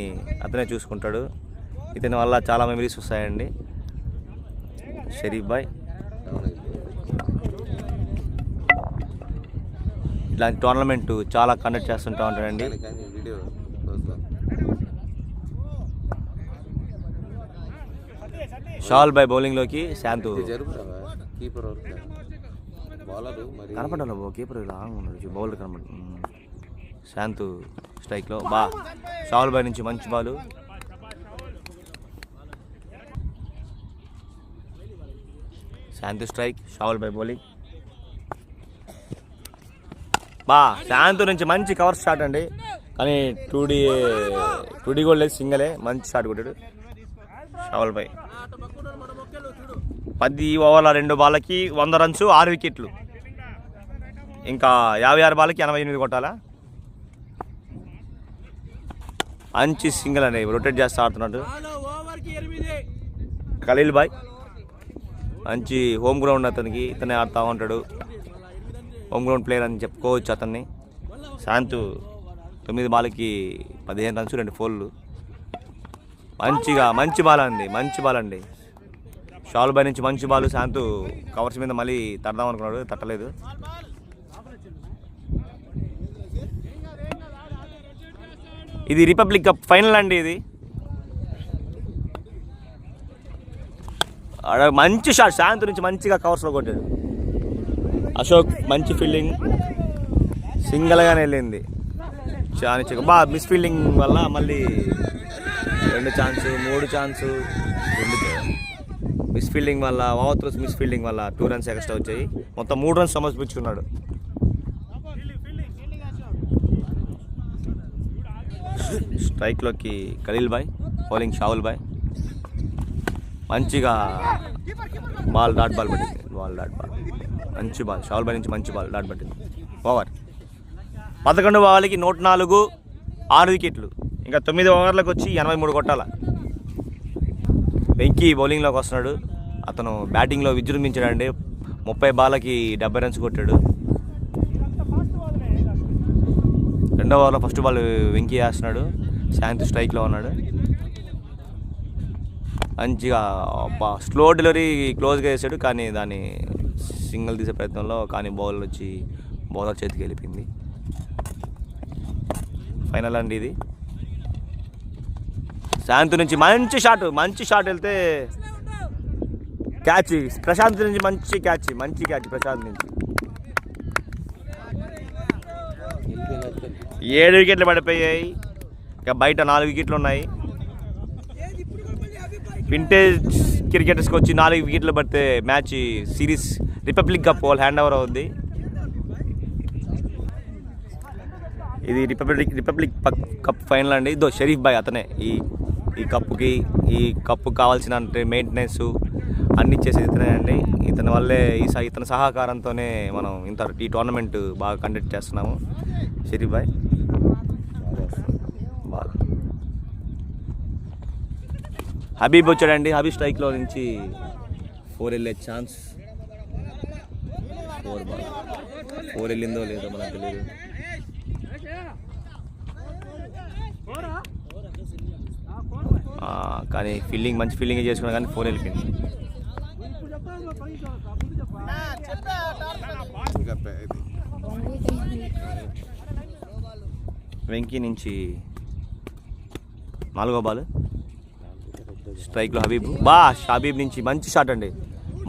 అతనే చూసుకుంటాడు. ఇతని వల్ల చాలా మెమరీస్ వస్తాయండి. షరీఫ్ బాయ్ ఇలాంటి టోర్నమెంట్ చాలా కండక్ట్ చేస్తుంటా ఉంటాడండి. షాల్ బాయ్ బౌలింగ్లోకి శాంతు కనపడాలి, కీపర్ లాంగ్ ఉన్నాడు, బౌలర్ కనపడ. శాంతు స్ట్రైక్లో షాల్ బాయ్ నుంచి మంచి ball. Shantu strike, Shal bhai bowling. Shantu నుంచి మంచి కవర్ షాట్ అండి, కానీ 2D గోల్ లేదు, సింగలే. మంచి షాట్ కొట్టాడు షాల్ బాయ్. 10 ఓవర్ల 2 బాళ్ళకి 100 రన్స్, 6 వికెట్లు. ఇంకా 56 బాళ్ళకి 88 కొట్టాలా. మంచి సింగిల్ అండి, రొటేట్ చేస్తూ ఆడుతున్నాడు ఖలీల్ బాయ్. మంచి హోమ్ గ్రౌండ్ అతనికి, ఇతనే ఆడుతూ ఉంటాడు, హోమ్ గ్రౌండ్ ప్లేయర్ అని చెప్పుకోవచ్చు అతన్ని. శాంతు 9 బాల్కి 15 రన్స్, 2 ఫోర్లు. మంచి బాల్ అండి. షాల్ బాయ్ నుంచి మంచి బాల్. శాంతు కవర్స్ మీద మళ్ళీ తడదాం అనుకున్నాడు, తట్టలేదు. ఇది రిపబ్లిక్ కప్ ఫైనల్ అండి. ఇది మంచి షాట్ శాంతు నుంచి, మంచిగా కవర్స్లో కొట్టాడు. అశోక్ మంచి ఫీల్డింగ్, సింగిల్గానే వెళ్ళింది. మిస్ ఫీల్డింగ్ వల్ల మళ్ళీ 2 ఛాన్స్, 3 ఛాన్స్, 2 మిస్ ఫీల్డింగ్ వల్ల, ఓవర్ మిస్ ఫీల్డింగ్ వల్ల 2 రన్స్ ఎక్స్ట్రా వచ్చాయి. మొత్తం 3 రన్స్ సమర్పించుకున్నాడు. స్ట్రైక్లోకి ఖలీల్ బాయ్, బౌలింగ్ షావుల్ బాయ్. మంచిగా డాట్ బాల్ పట్టింది, మంచి బాల్ షావుల్ బాయ్ నుంచి మంచి బాల్ డాట్ పట్టింది. ఓవర్ 11 బాల్కి 104, 6 వికెట్లు. ఇంకా 9 ఓవర్లకు వచ్చి 83 కొట్టాల. వెంకీ బౌలింగ్లోకి వస్తున్నాడు, అతను బ్యాటింగ్లో విజృంభించాడండి. 30 బాల్కి 70 రన్స్ కొట్టాడు. 2వ ఓవర్లో ఫస్ట్ బాల్ వెంకీ వేస్తున్నాడు, శాంతి స్ట్రైక్లో ఉన్నాడు. మంచిగా స్లో డెలివరీ క్లోజ్గా వేసాడు, కానీ దాన్ని సింగిల్ తీసే ప్రయత్నంలో కానీ బౌలర్ చేతికి వెళ్ళిపోయింది. ఫైనల్ అండి ఇది. శాంతి నుంచి మంచి షాట్ వెళ్తే క్యాచ్. ప్రశాంత్ నుంచి మంచి క్యాచ్ ప్రశాంత్ నుంచి. 7 వికెట్లు పడిపోయాయి, ఇంకా బయట 4 వికెట్లు ఉన్నాయి. వింటేజ్ క్రికెటర్స్కి వచ్చి 4 వికెట్లు పడితే match series republic cup hand over అవుద్ది. ఇది రిపబ్లిక్ కప్ ఫైనల్ అండి. ఇదో షరీఫ్ బాయ్ అతనే ఈ కప్పు కావాల్సిన మెయింటెనెన్స్ అన్నీ చేసేది ఇతనే అండి. ఇతని వల్లే ఇతని సహకారంతోనే మనం ఈ టోర్నమెంట్ బాగా కండక్ట్ చేస్తున్నాము. షరీఫ్ బాయ్ హబీబ్ వచ్చాడండి. హబీబ్ స్ట్రైక్లో నుంచి 4 వెళ్ళే ఛాన్స్. 4 వెళ్ళిందో లేదో మనకు తెలియదు. కానీ మంచి ఫీల్డింగ్ చేసుకున్నా కానీ 4 వెళ్ళిపోయింది. వెంకీ నుంచి 4వ బాల్ స్ట్రైక్లో హబీబ్. హబీబ్ నుంచి మంచి షాట్ అండి,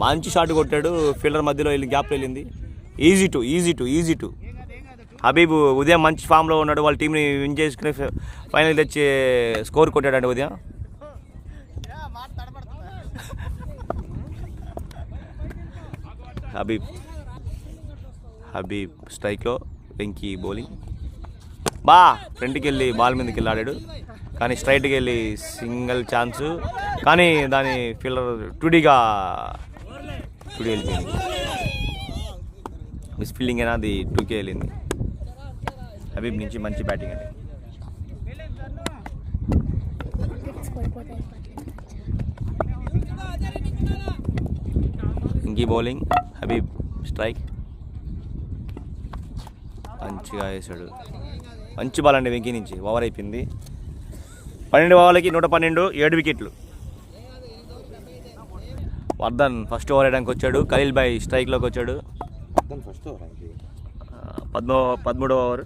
మంచి షాట్ కొట్టాడు. ఫీల్డర్ మధ్యలో వెళ్ళి గ్యాప్లో వెళ్ళింది. ఈజీ టు హబీబ్ ఉదయం మంచి ఫామ్లో ఉన్నాడు. వాళ్ళ టీంని విన్ చేసుకుని ఫైనల్ తెచ్చి స్కోర్ కొట్టాడండి ఉదయం. హబీబ్ స్ట్రైక్లో వెంకీ బౌలింగ్. ఫ్రంట్కి వెళ్ళి బాల్ మీదకి వెళ్ళి ఆడాడు, కానీ స్ట్రైట్కి వెళ్ళి సింగిల్ ఛాన్సు, కానీ దాని ఫీల్డర్ టుడి వెళ్ళిపోయింది. మిస్ ఫీల్డింగ్ అయినా అది 2K వెళ్ళింది. హబీబ్ నుంచి మంచి బ్యాటింగ్ అండి. ఇంకీ బౌలింగ్, హబీబ్ స్ట్రైక్ మంచిగా వేసాడు. మంచి బాల్ అండి వెంకీ నుంచి. ఓవర్ అయిపోయింది. 12 ఓవర్లకి 112, 7 వికెట్లు. వర్ధన్ ఫస్ట్ ఓవర్ వేయడానికి వచ్చాడు. ఖలీల్ భాయ్ స్ట్రైక్లోకి వచ్చాడు. 13వ ఓవర్.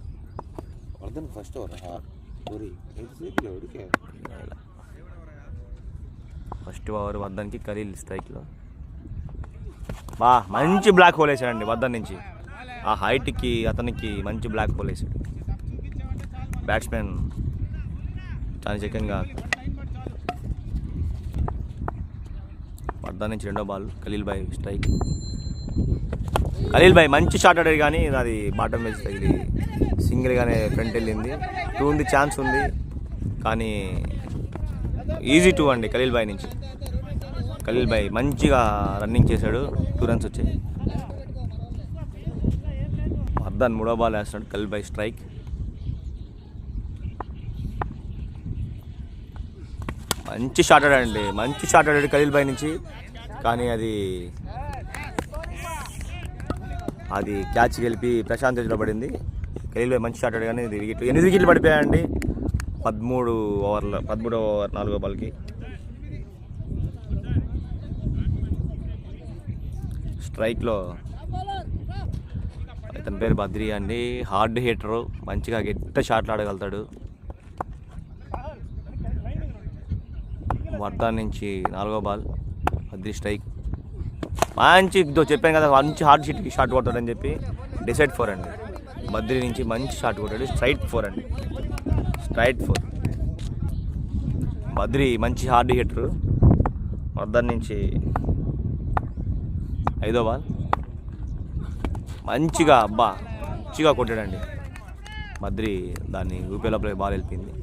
ఫస్ట్ ఓవర్ వర్ధన్కి, ఖలీల్ స్ట్రైక్లో. మంచి బ్లాక్ హోల్ వేసాడండి వర్ధన్ నుంచి. ఆ హైట్కి అతనికి మంచి బ్లాక్ హోల్ వేసాడు. బ్యాట్స్మెన్ చాలా చక్కగా. వర్ధన్ నుంచి 2వ బాల్, ఖలీల్ భాయ్ స్ట్రైక్. ఖలీల్ భాయ్ మంచి షాట్ ఆడాడు, కానీ అది బాటమ్ వేసి తగిలి సింగిల్గానే ఫ్రంట్ వెళ్ళింది. 2 ఉంది, ఛాన్స్ ఉంది, కానీ ఈజీ 2 అండి ఖలీల్ భాయ్ నుంచి. ఖలీల్ భాయ్ మంచిగా రన్నింగ్ చేశాడు, 2 runs వచ్చాయి. వర్ధన్ 3వ బాల్ వేస్తున్నాడు. ఖలీల్ భాయ్ స్ట్రైక్. మంచి షాట్ ఆడాడు ఖలీల్ భాయ్ నుంచి, కానీ అది క్యాచ్ గెలిపి ప్రశాంత్ చేతిలో పడింది. ఖలీల్ భాయ్ మంచి షాట్ ఆడాడు, కానీ 8 వికెట్లు పడిపోయాయండి 13 ఓవర్ 4వ బాల్కి. స్ట్రైక్లో ఇతని పేరు బద్రి అండి. హార్డ్ హిట్టరు, మంచిగా గెట్ట షాట్లు ఆడగలుగుతాడు. వర్ధన్ నుంచి 4వ బాల్, బద్రి స్ట్రైక్. మంచి చెప్పాను కదా, మంచి హార్డ్ షాట్ కొడతాడని చెప్పి. డిసైడ్ 4 అండి. బద్రి నుంచి మంచి షాట్ కొట్టాడు. స్ట్రైట్ 4 అండి, స్ట్రైట్ 4. బద్రి మంచి హార్డ్ హిట్టరు. వర్ధన్ నుంచి 5వ బాల్ మంచిగా కొట్టాడండి. బద్రి దాన్ని ఊపేలోపల బాల్ వెళ్ళిపోయింది.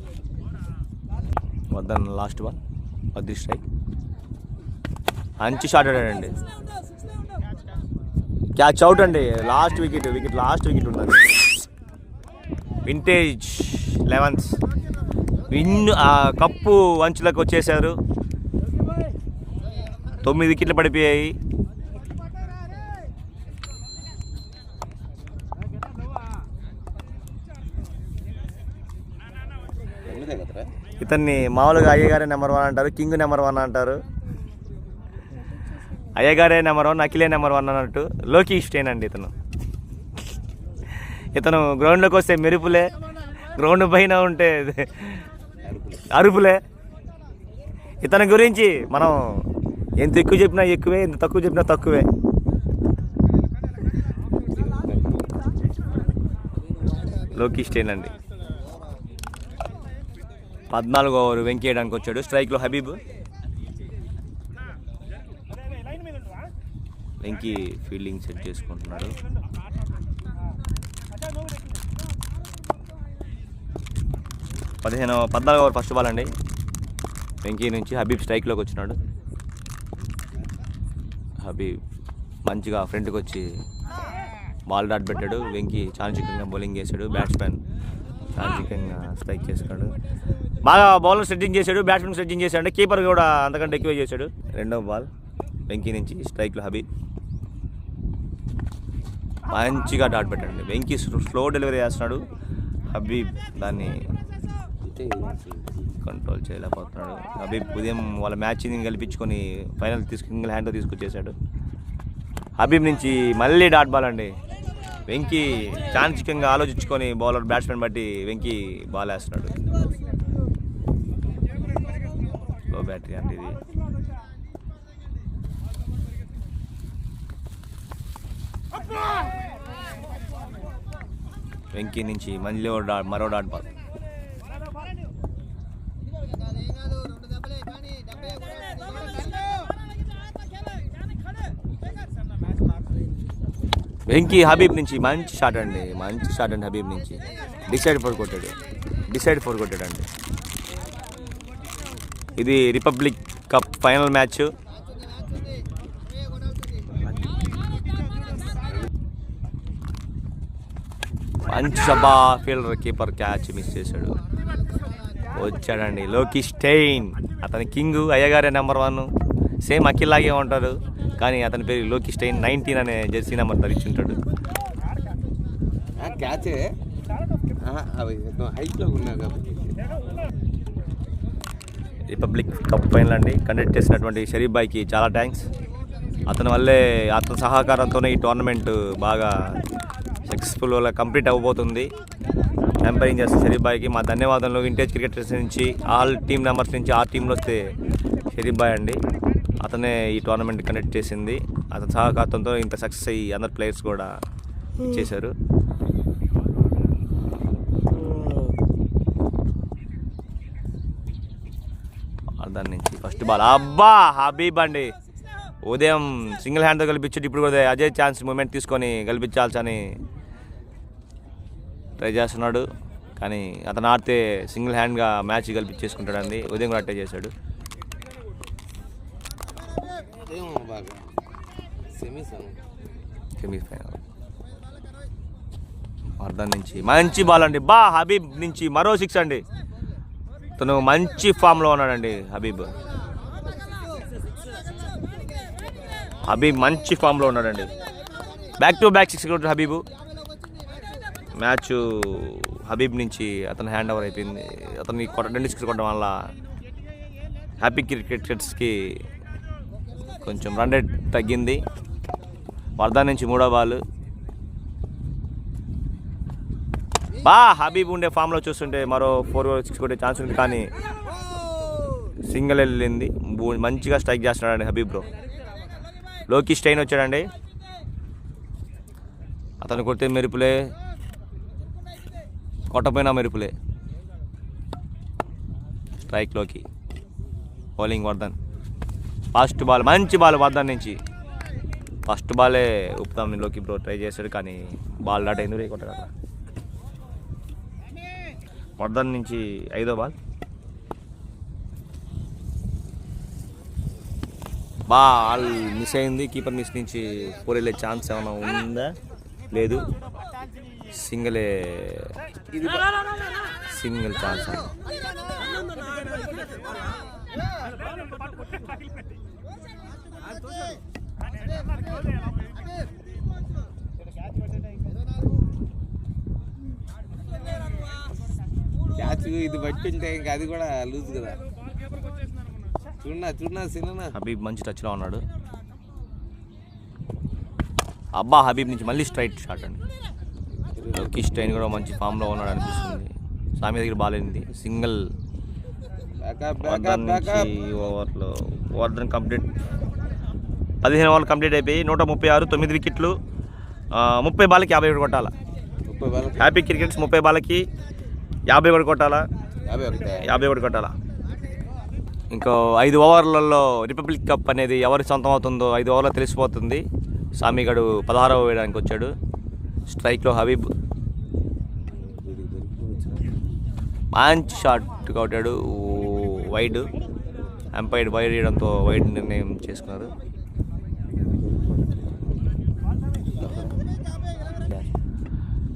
Vardhan last ball, Badri strike. మంచి షాట్ ఆడాడండి. క్యాచ్ అవుట్ అండి. లాస్ట్ వికెట్ ఉన్నది. వింటేజ్ 11th కప్పు అంచులకు వచ్చేసారు. 9 వికెట్లు పడిపోయాయి. ఇతన్ని మామూలుగా అయ్యగారే నెంబర్ 1 అంటారు, కింగ్ నెంబర్ 1 అంటారు. అయ్యగారే నెంబర్ 1, అఖిలే నెంబర్ 1 అన్నట్టు. లోకి స్టేన్ అండి ఇతను గ్రౌండ్లోకి వస్తే మెరుపులే, గ్రౌండ్ పైన ఉంటే అరుపులే. ఇతని గురించి మనం ఎంత ఎక్కువ చెప్పినా ఎక్కువే, ఎంత తక్కువ చెప్పినా తక్కువే. లోకి స్టేన్ అండి. 14వ ఓవర్ వెంకీ వేయడానికి వచ్చాడు. స్ట్రైక్లో హబీబ్. వెంకీ ఫీల్డింగ్ సెట్ చేసుకుంటున్నాడు. 14వ ఓవర్ ఫస్ట్ బాల్ అండి. వెంకీ నుంచి హబీబ్ స్ట్రైక్లోకి వచ్చినాడు. హబీబ్ మంచిగా ఫ్రంట్కి వచ్చి బాల్ డాట్ పెట్టాడు. వెంకీ చాంచికంగా బౌలింగ్ చేశాడు. బ్యాట్స్మెన్ చాంచికంగా స్ట్రైక్ చేశాడు. బాగా బౌలర్ సెట్టింగ్ చేశాడు, బ్యాట్స్మెన్ సెట్టింగ్ చేశాడు. కీపర్ కూడా అంతకంటే ఎక్కువ చేశాడు. 2వ బాల్ వెంకీ నుంచి స్ట్రైక్లో హబీబ్ మంచిగా డాట్ పెట్టండి. వెంకీ స్లో డెలివరీ చేస్తున్నాడు. హబీబ్ దాన్ని కంట్రోల్ చేయలేకపోతున్నాడు. హబీబ్ ఉదయం వాళ్ళ మ్యాచ్ని గెలిపించుకొని ఫైనల్ సింగిల్ హ్యాండ్తో తీసుకొచ్చేసాడు. హబీబ్ నుంచి మళ్ళీ డాట్ బాల్ అండి. వెంకీ చాణిక్యంగా ఆలోచించుకొని బౌలర్ బ్యాట్స్మెన్ బట్టి వెంకీ బాల్ వేస్తున్నాడు. లో బ్యాటరీ అంటే ఇది. వెంకీ నుంచి మళ్ళీ మరో డాట్ బాల్. వెంకీ హబీబ్ నుంచి మంచి షాట్ అండి, మంచి షాట్ అండి హబీబ్ నుంచి. డిసైడ్ ఫోర్ కొట్టాడు అండి. ఇది రిపబ్లిక్ కప్ ఫైనల్ మ్యాచ్. మంచి సభా ఫీల్డర్ కీపర్ క్యాచ్ మిస్ చేశాడు. వచ్చాడండి లోకి స్టెయిన్. అతని కింగ్ అయ్యగారే నెంబర్ 1. సేమ్ అఖిల్ లాగే ఉంటారు కానీ అతని పేరు లోకి స్టెయిన్ 19 అనే జెర్సీ నెంబర్ ధరించుంటాడు. క్యాచే హైట్లో ఉన్నారు కాబట్టి. రిపబ్లిక్ కప్ ఫైనల్ అండి. కండక్ట్ చేసినటువంటి షరీఫ్ బాయ్కి చాలా థ్యాంక్స్. అతని వల్లే అతని సహకారంతోనే ఈ టోర్నమెంట్ బాగా సక్సెస్ఫుల్గా కంప్లీట్ అవ్వబోతుంది. ఎంపైరింగ్ చేస్తే షరీఫ్ బాయ్కి మా ధన్యవాదాలు. వింటేజ్ క్రికెటర్స్ నుంచి ఆల్ టీమ్ మెంబర్స్ నుంచి ఆ టీంలో వస్తే షరీఫ్ బాయ్ అండి. అతనే ఈ టోర్నమెంట్ కండక్ట్ చేసింది. అతని సహకారంతో ఇంత సక్సెస్ అయ్యి అందరు ప్లేయర్స్ కూడా చేశారు. దాని నుంచి ఫస్ట్ బాల్ అబ్బా హబీబ్ అండి. ఉదయం సింగిల్ హ్యాండ్తో గెలిపించి ఇప్పుడు కూడా అజయ్ ఛాన్స్ మూమెంట్ తీసుకొని గెలిపించాల్సని ట్రై చేస్తున్నాడు కానీ అతను ఆడితే సింగిల్ హ్యాండ్గా మ్యాచ్ గెలిపించేసుకుంటాడండి. ఉదయం కూడా అట్టే చేశాడు. సెమీఫైనల్ అర్థం నుంచి మంచి బాల్ అండి. హబీబ్ నుంచి మరో 6 అండి. తను మంచి ఫామ్లో ఉన్నాడండి హబీబ్ మంచి ఫామ్లో ఉన్నాడండి. బ్యాక్ టు బ్యాక్ 6 కొట్టాడు హబీబు. మ్యాచ్ హబీబ్ నుంచి అతను హ్యాండ్ ఓవర్ అయిపోయింది. అతన్ని 2 6 కొట్టడం వల్ల హ్యాపీ క్రికెటర్స్కి కొంచెం రన్ రేట్ తగ్గింది. వర్ధన్ నుంచి 3వ బాల్. హబీబ్ ఉండే ఫామ్లో చూస్తుంటే మరో 4 or 6 కొట్టే ఛాన్స్ ఉంది కానీ సింగిల్ వెళ్ళింది. మంచిగా స్ట్రైక్ చేస్తున్నాడండి హబీబ్ బ్రో. లోకి స్టెయిన్ వచ్చాడండి. అతను కొడితే మెరుపులే, కొట్టపోయినా మెరుపులే. స్ట్రైక్లోకి బౌలింగ్ వర్ధన్. ఫస్ట్ బాల్ మంచి బాల్ వర్ధన్ నుంచి. ఫస్ట్ బాలే ఉప్పుదాం లోకి బ్రో ట్రై చేశాడు కానీ బాల్ డాట్ అయింది. కొట్టగా వర్ధన్ నుంచి 5వ బాల్. బాల్ మిస్ అయింది. కీపర్ మిస్ నుంచి 4 వెళ్ళే ఛాన్స్ ఏమైనా ఉందా? లేదు. Single chance. క్యాచ్ ఇది బట్టి ఉంటే ఇంకా అది కూడా లూజ్ కదా. చూడనా సినిమా. హబీబ్ మంచి టచ్లో ఉన్నాడు. హబీబ్ నుంచి మళ్ళీ స్ట్రైట్ షాట్ అండి. లోకి స్టెయిన్ కూడా మంచి ఫామ్లో ఉన్నాడు అనిపిస్తుంది. సామి దగ్గర బాల్ అయింది. సింగిల్ ఓవర్లో వర్ధన్ కంప్లీట్. 15 ఓవర్లు కంప్లీట్ అయిపోయి 136, 9 వికెట్లు. 30 బాల్కి 51 కొట్టాలా. హ్యాపీ క్రికెట్స్ 30 బాల్కి 51 కొట్టాలా. 51 కొట్టాలా. ఇంకో 5 ఓవర్లలో రిపబ్లిక్ కప్ అనేది ఎవరి సొంతం అవుతుందో 5 ఓవర్లో తెలిసిపోతుంది. సామిగడు 16వ వేయడానికి వచ్చాడు. స్ట్రైక్లో హబీబ్ మంచి షాట్ కొట్టాడు. వైడ్ ఎంపైర్డ్ వైడ్ వేయడంతో వైడ్ నిర్ణయం చేసుకున్నారు.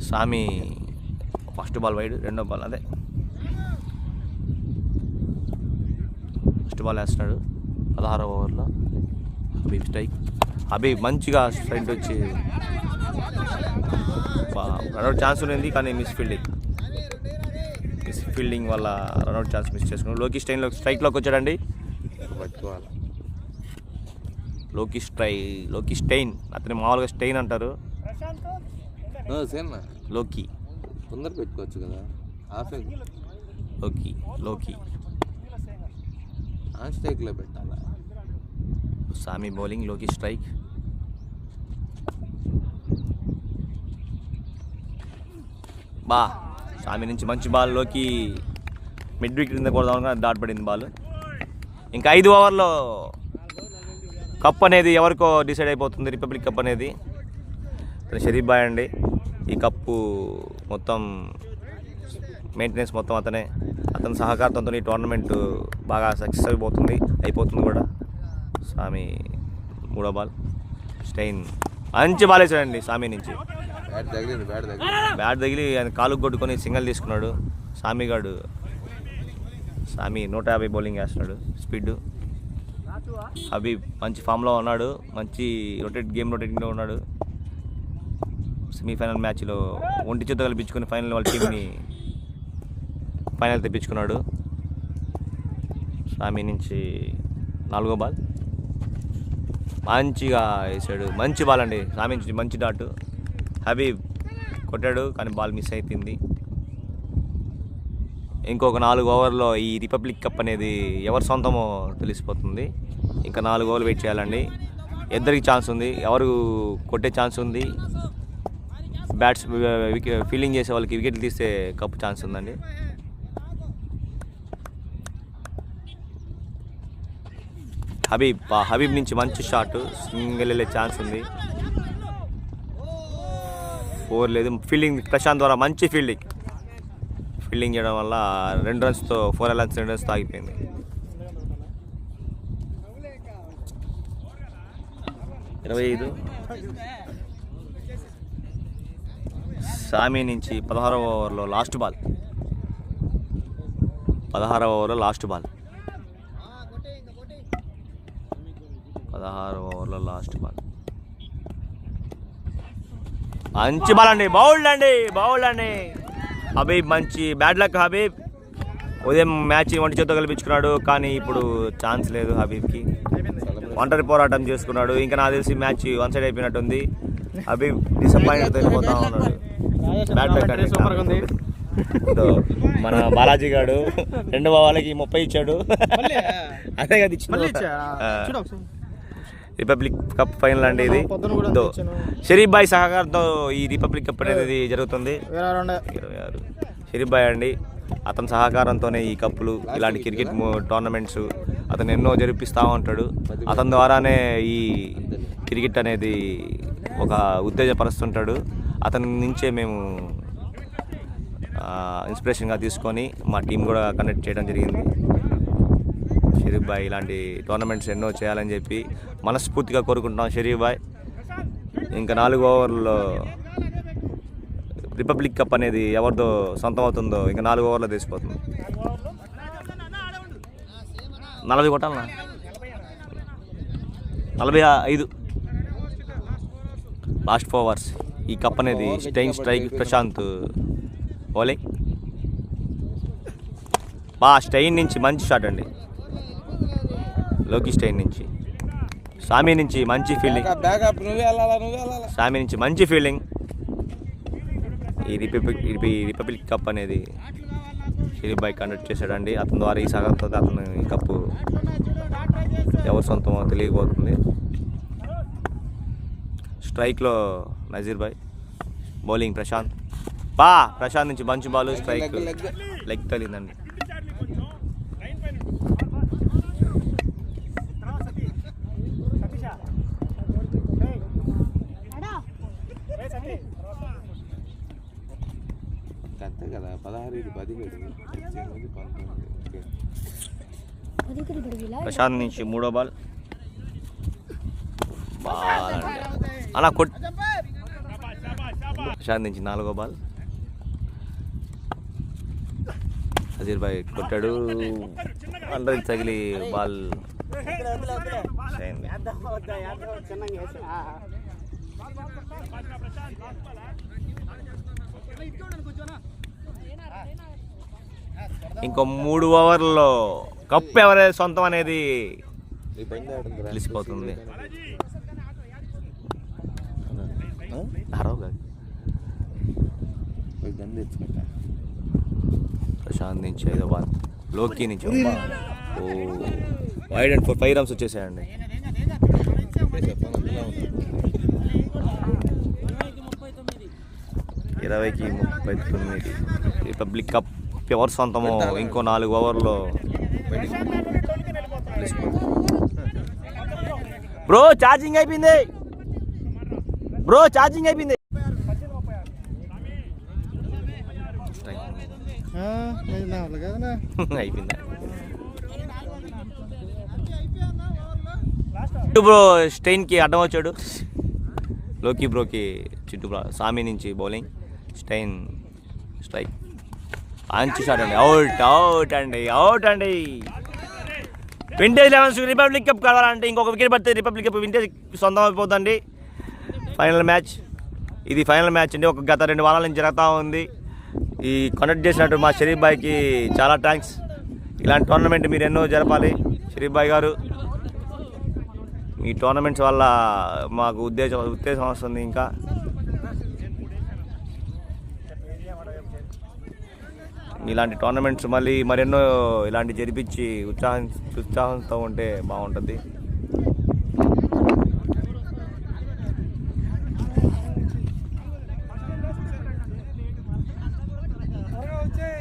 సామి ఫస్ట్ బాల్ వైడ్, 2వ బాల్ అదే ఫస్ట్ బాల్ వేస్తున్నాడు 16వ ఓవర్లో. హబీబ్ స్ట్రైక్. హబీబ్ మంచిగా స్ట్రైట్ వచ్చి రన్అట్ ఛాన్స్ ఉంది కానీ మిస్ ఫీల్డింగ్ వల్ల రన్అట్ ఛాన్స్ మిస్ చేసుకున్నాడు. లోకి స్ట్రైక్లోకి వచ్చాడండి. లోకి స్టెయిన్. అతని మామూలుగా స్టెయిన్ అంటారు. సేనా లోకి తొందర పెట్టుకోవచ్చు కదా హాఫ్ లోకి ఆన్ స్ట్రైక్లో పెట్టాలా. సామి బౌలింగ్, లోకి స్ట్రైక్. బా సామి నుంచి మంచి బాల్, లోకి మిడ్ వికెట్ కింద కొడదాం దాటి పడింది బాల్. ఇంకా 5 ఓవర్లో కప్ అనేది ఎవరికో డిసైడ్ అయిపోతుంది. రిపబ్లిక్ కప్ అనేది షరీఫ్ బాయ్ అండి. ఈ కప్పు మొత్తం మెయింటెనెన్స్ మొత్తం అతనే. అతని సహకారంతో ఈ టోర్నమెంట్ బాగా సక్సెస్ అయిపోతుంది కూడా. సామి 3వ బాల్, స్టెయిన్ మంచి బాల్ వేసాడండి సామి నుంచి. బ్యాట్ తగిలి ఆయన కాలుకు కొట్టుకొని సింగల్ తీసుకున్నాడు సామి 150 బౌలింగ్ వేస్తున్నాడు స్పీడ్. హబీబ్ మంచి ఫామ్లో ఉన్నాడు, మంచి రొటేటింగ్లో ఉన్నాడు. సెమీఫైనల్ మ్యాచ్లో ఒంటి చేత కల్పించుకొని వాళ్ళ టీంని ఫైనల్ తెప్పించుకున్నాడు. సామి నుంచి 4వ బాల్ మంచిగా వేసాడు, మంచి బాల్ అండి సామి నుంచి, మంచి డాట్. హబీబ్ కొట్టాడు కానీ బాల్ మిస్ అయిపోయింది. ఇంకొక 4 ఓవర్లో ఈ రిపబ్లిక్ కప్ అనేది ఎవరి సొంతమో తెలిసిపోతుంది. ఇంకా 4 ఓవర్లు వెయిట్ చేయాలండి. ఇద్దరికి ఛాన్స్ ఉంది, ఎవరు కొట్టే ఛాన్స్ ఉంది. ఫీల్డింగ్ చేసే వాళ్ళకి వికెట్లు తీస్తే కప్పు ఛాన్స్ ఉందండి. హబీబ్ నుంచి మంచి షాట్, సింగిల్ వెళ్ళే ఛాన్స్ ఉంది. 4 లేదు. ఫీల్డింగ్ ప్రశాంత్ ద్వారా మంచి ఫీల్డింగ్ చేయడం వల్ల 2 రన్స్తో 4 రన్స్తో ఆగిపోయింది. సామి నుంచి 16వ ఓవర్లో లాస్ట్ బాల్. 16వ ఓవర్లో లాస్ట్ బాల్ మంచి బాల్ అండి, బౌల్డ్ అండి. హబీబ్ మంచి బ్యాడ్ లక్. హబీబ్ ఉదయం మ్యాచ్ ఒంటి చేత్తో కల్పించుకున్నాడు కానీ ఇప్పుడు ఛాన్స్ లేదు హబీబ్కి. ఒంటరి పోరాటం చేసుకున్నాడు. ఇంకా నాకు తెలిసి మ్యాచ్ 1 సైడ్ అయిపోయినట్టుంది. హబీబ్ డిసప్పాయింట్ వెళ్ళిపోతా ఉన్నాడు. బ్యాడ్ లక్ అండి. మన బాలాజీ గారు 2 ఓవర్లకి 30 ఇచ్చాడు. అదే కదా ఇచ్చింది. రిపబ్లిక్ కప్ ఫైనల్ అండి ఇది. షరీఫ్ బాయ్ సహకారంతో ఈ రిపబ్లిక్ కప్ అనేది జరుగుతుంది. 26 షరీఫ్ బాయ్ అండి, అతని సహకారంతోనే ఈ కప్పులు, ఇలాంటి క్రికెట్ టోర్నమెంట్స్ అతను ఎన్నో జరిపిస్తూ ఉంటాడు. అతని ద్వారానే ఈ క్రికెట్ అనేది ఒక ఉత్తేజపరుస్తుంటాడు. అతని నుంచే మేము ఇన్స్పిరేషన్గా తీసుకొని మా టీం కూడా కండక్ట్ చేయడం జరిగింది. షరీఫ్ బాయ్ ఇలాంటి టోర్నమెంట్స్ ఎన్నో చేయాలని చెప్పి మనస్ఫూర్తిగా కోరుకుంటున్నాం షరీఫ్ బాయ్. ఇంకా 4 ఓవర్లో రిపబ్లిక్ కప్ అనేది ఎవరిదో సొంతం అవుతుందో ఇంకా 4 ఓవర్లో తెలిసిపోతుంది. 40 కొట్టాలన్నా, 45 లాస్ట్ 4 ఓవర్స్. ఈ కప్ అనేది స్ట్రైక్ ప్రశాంత్ బౌలింగ్. స్టెయిన్ నుంచి మంచి షాట్ అండి, లోకి స్టెయిన్ నుంచి. సామి నుంచి మంచి ఫీల్డింగ్, ఈ రిపబ్లిక్ కప్ అనేది షరీఫ్ బాయ్ కండక్ట్ చేశాడండి. అతని ద్వారా ఈ సహకారంతో అతను ఈ కప్పు ఎవరు సొంతమో తెలియకపోతుంది. స్ట్రైక్లో నజీర్ బాయ్, బౌలింగ్ ప్రశాంత్. ప్రశాంత్ నుంచి మంచి బాల్, స్ట్రైక్ లెగ్ తగిలిందండి. అంతే కదా, 16 ఇది 17 ప్రశాంత్ నుంచి 3వ బాల్ అలా ప్రశాంత్ నుంచి 4వ బాల్. నజీర్ బాయ్ కొట్టాడు, అండర్ తగిలి బాల్ ఇంకో 3 ఓవర్లలో కప్ ఎవరే సొంతం అనేది తెలిసిపోతుంది. పోయి గన్ తెచ్చుకుంటా. ప్రశాంత్ నుంచి 5వ బాల్, లోకి నుంచి ఓ వైడ్ అండ్ 5 రన్స్ వచ్చేసాయండి. 20కి 39. రిపబ్లిక్ కప్ ఎవరు సొంతమో ఇంకో 4 ఓవర్లో. బ్రో ఛార్జింగ్ అయిపోయింది, బ్రో ఛార్జింగ్ అయిపోయింది. అయిపోయింది బ్రో. స్టెయిన్కి అడ్డం వచ్చాడు. లోకి బ్రోకి చిట్టు బ్రో. సామి నుంచి బౌలింగ్, స్టెయిన్ స్ట్రైక్. మంచి షాట్ అండి. అవుట్ అండి. వింటేజ్ 11 రిపబ్లిక్ కప్ కావాలంటే ఇంకొక వికెట్ పడితే రిపబ్లిక్ కప్ వింటేజ్ సొంతం అయిపోతుందండి. ఫైనల్ మ్యాచ్ ఇది, ఫైనల్ మ్యాచ్ అండి. గత 2 వారాల నుంచి జరుగుతూ ఉంది. ఈ కండక్ట్ చేసినట్టు మా షరీఫ్ బాయ్కి చాలా థ్యాంక్స్. ఇలాంటి టోర్నమెంట్ మీరు ఎన్నో జరపాలి షరీఫ్ బాయ్ గారు. ఈ టోర్నమెంట్స్ వల్ల మాకు ఉత్తేజం వస్తుంది. ఇంకా ఇలాంటి టోర్నమెంట్స్ మరెన్నో ఇలాంటి జరిపించి ఉత్సాహంతో ఉంటే బాగుంటుంది.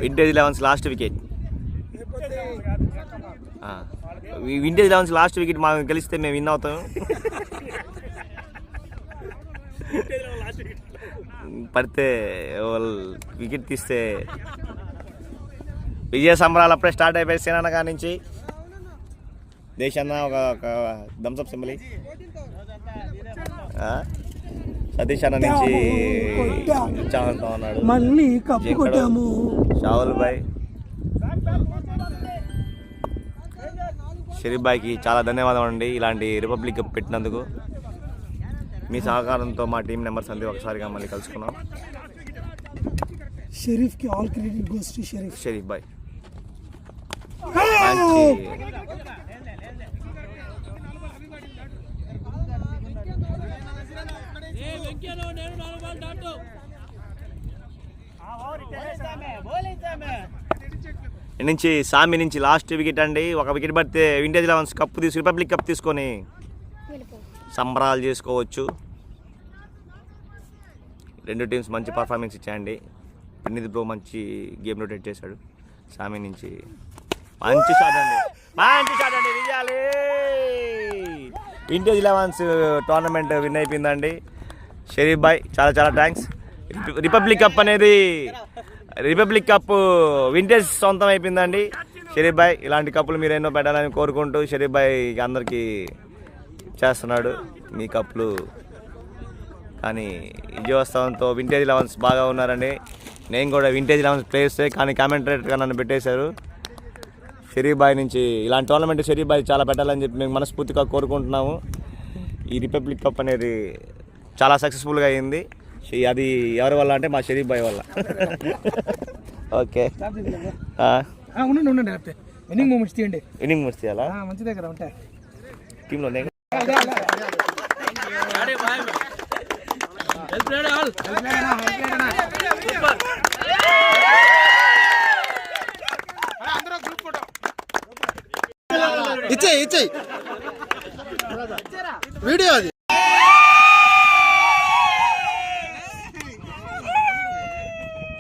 Vintage 11 last wicket. Vintage 11 last wicket మాకు గెలిస్తే మేము విన్ అవుతాం. పడితే వికెట్ తీస్తే విజయ సంబరాలు అప్పుడే స్టార్ట్ అయిపోయి సేనాన్న కాడి నుంచి. దేశాన్న ఒక థమ్స్అప్ సింబలి. సతీష్ అన్న నుంచి ఉత్సాహంతో ఉన్నాడు. షావుల్ బాయ్, షరీఫ్ బాయ్కి చాలా ధన్యవాదాలు అండి ఇలాంటి రిపబ్లిక్ కప్ పెట్టినందుకు. మీ సహకారంతో మా టీం మెంబర్స్ అంది ఒకసారిగా మళ్ళీ కలుసుకున్నాం. షరీఫ్కి all credit goes to Sharif bhai. నుంచి సామి నుంచి లాస్ట్ వికెట్ అండి. ఒక వికెట్ పడితే వింటేజ్ 11 కప్ రిపబ్లిక్ కప్ తీసుకొని సంబరాలు చేసుకోవచ్చు. 2 టీమ్స్ మంచి పర్ఫార్మెన్స్ ఇచ్చాయండి. ప్రణీత్ బ్రో మంచి గేమ్ రొటేట్ చేశాడు. సామి నుంచి మంచి షాట్ అండి. విజయాలి. వింటేజ్ 11 టోర్నమెంట్ విన్ అయిపోయిందండి. షరీఫ్ బాయ్ చాలా థ్యాంక్స్. రిపబ్లిక్ కప్ వింటేజ్ సొంతం అయిపోయిందండి. షరీఫ్ బాయ్ ఇలాంటి కప్పులు మీరు ఎన్నో పెట్టాలని కోరుకుంటూ షరీఫ్ బాయ్ అందరికీ చేస్తున్నాడు మీ కప్పులు. కానీ విజయోత్సవంతో వింటేజ్ 11 బాగా ఉన్నారండి. నేను కూడా వింటేజ్ 11 ప్లేయర్సే, కానీ కామెంటరేటర్గా నన్ను పెట్టేశారు. షరీఫ్ బాయ్ నుంచి ఇలాంటి టోర్నమెంట్ షరీఫ్ బాయ్ చాలా పెట్టాలని చెప్పి మేము మనస్ఫూర్తిగా కోరుకుంటున్నాము. ఈ రిపబ్లిక్ కప్ అనేది చాలా సక్సెస్ఫుల్గా అయింది. అది ఎవరి వల్ల అంటే మా షరీఫ్ బాయ్ వల్ల. ఓకే ఉండండి. ఇన్నింగ్ మూమెంట్స్ తీయండి. ఇన్నింగ్ మూమెంట్స్ తీయాలా? మంచి దగ్గర ఉంటాయి టీంలో. ఇచ్చేయి వీడియో అది.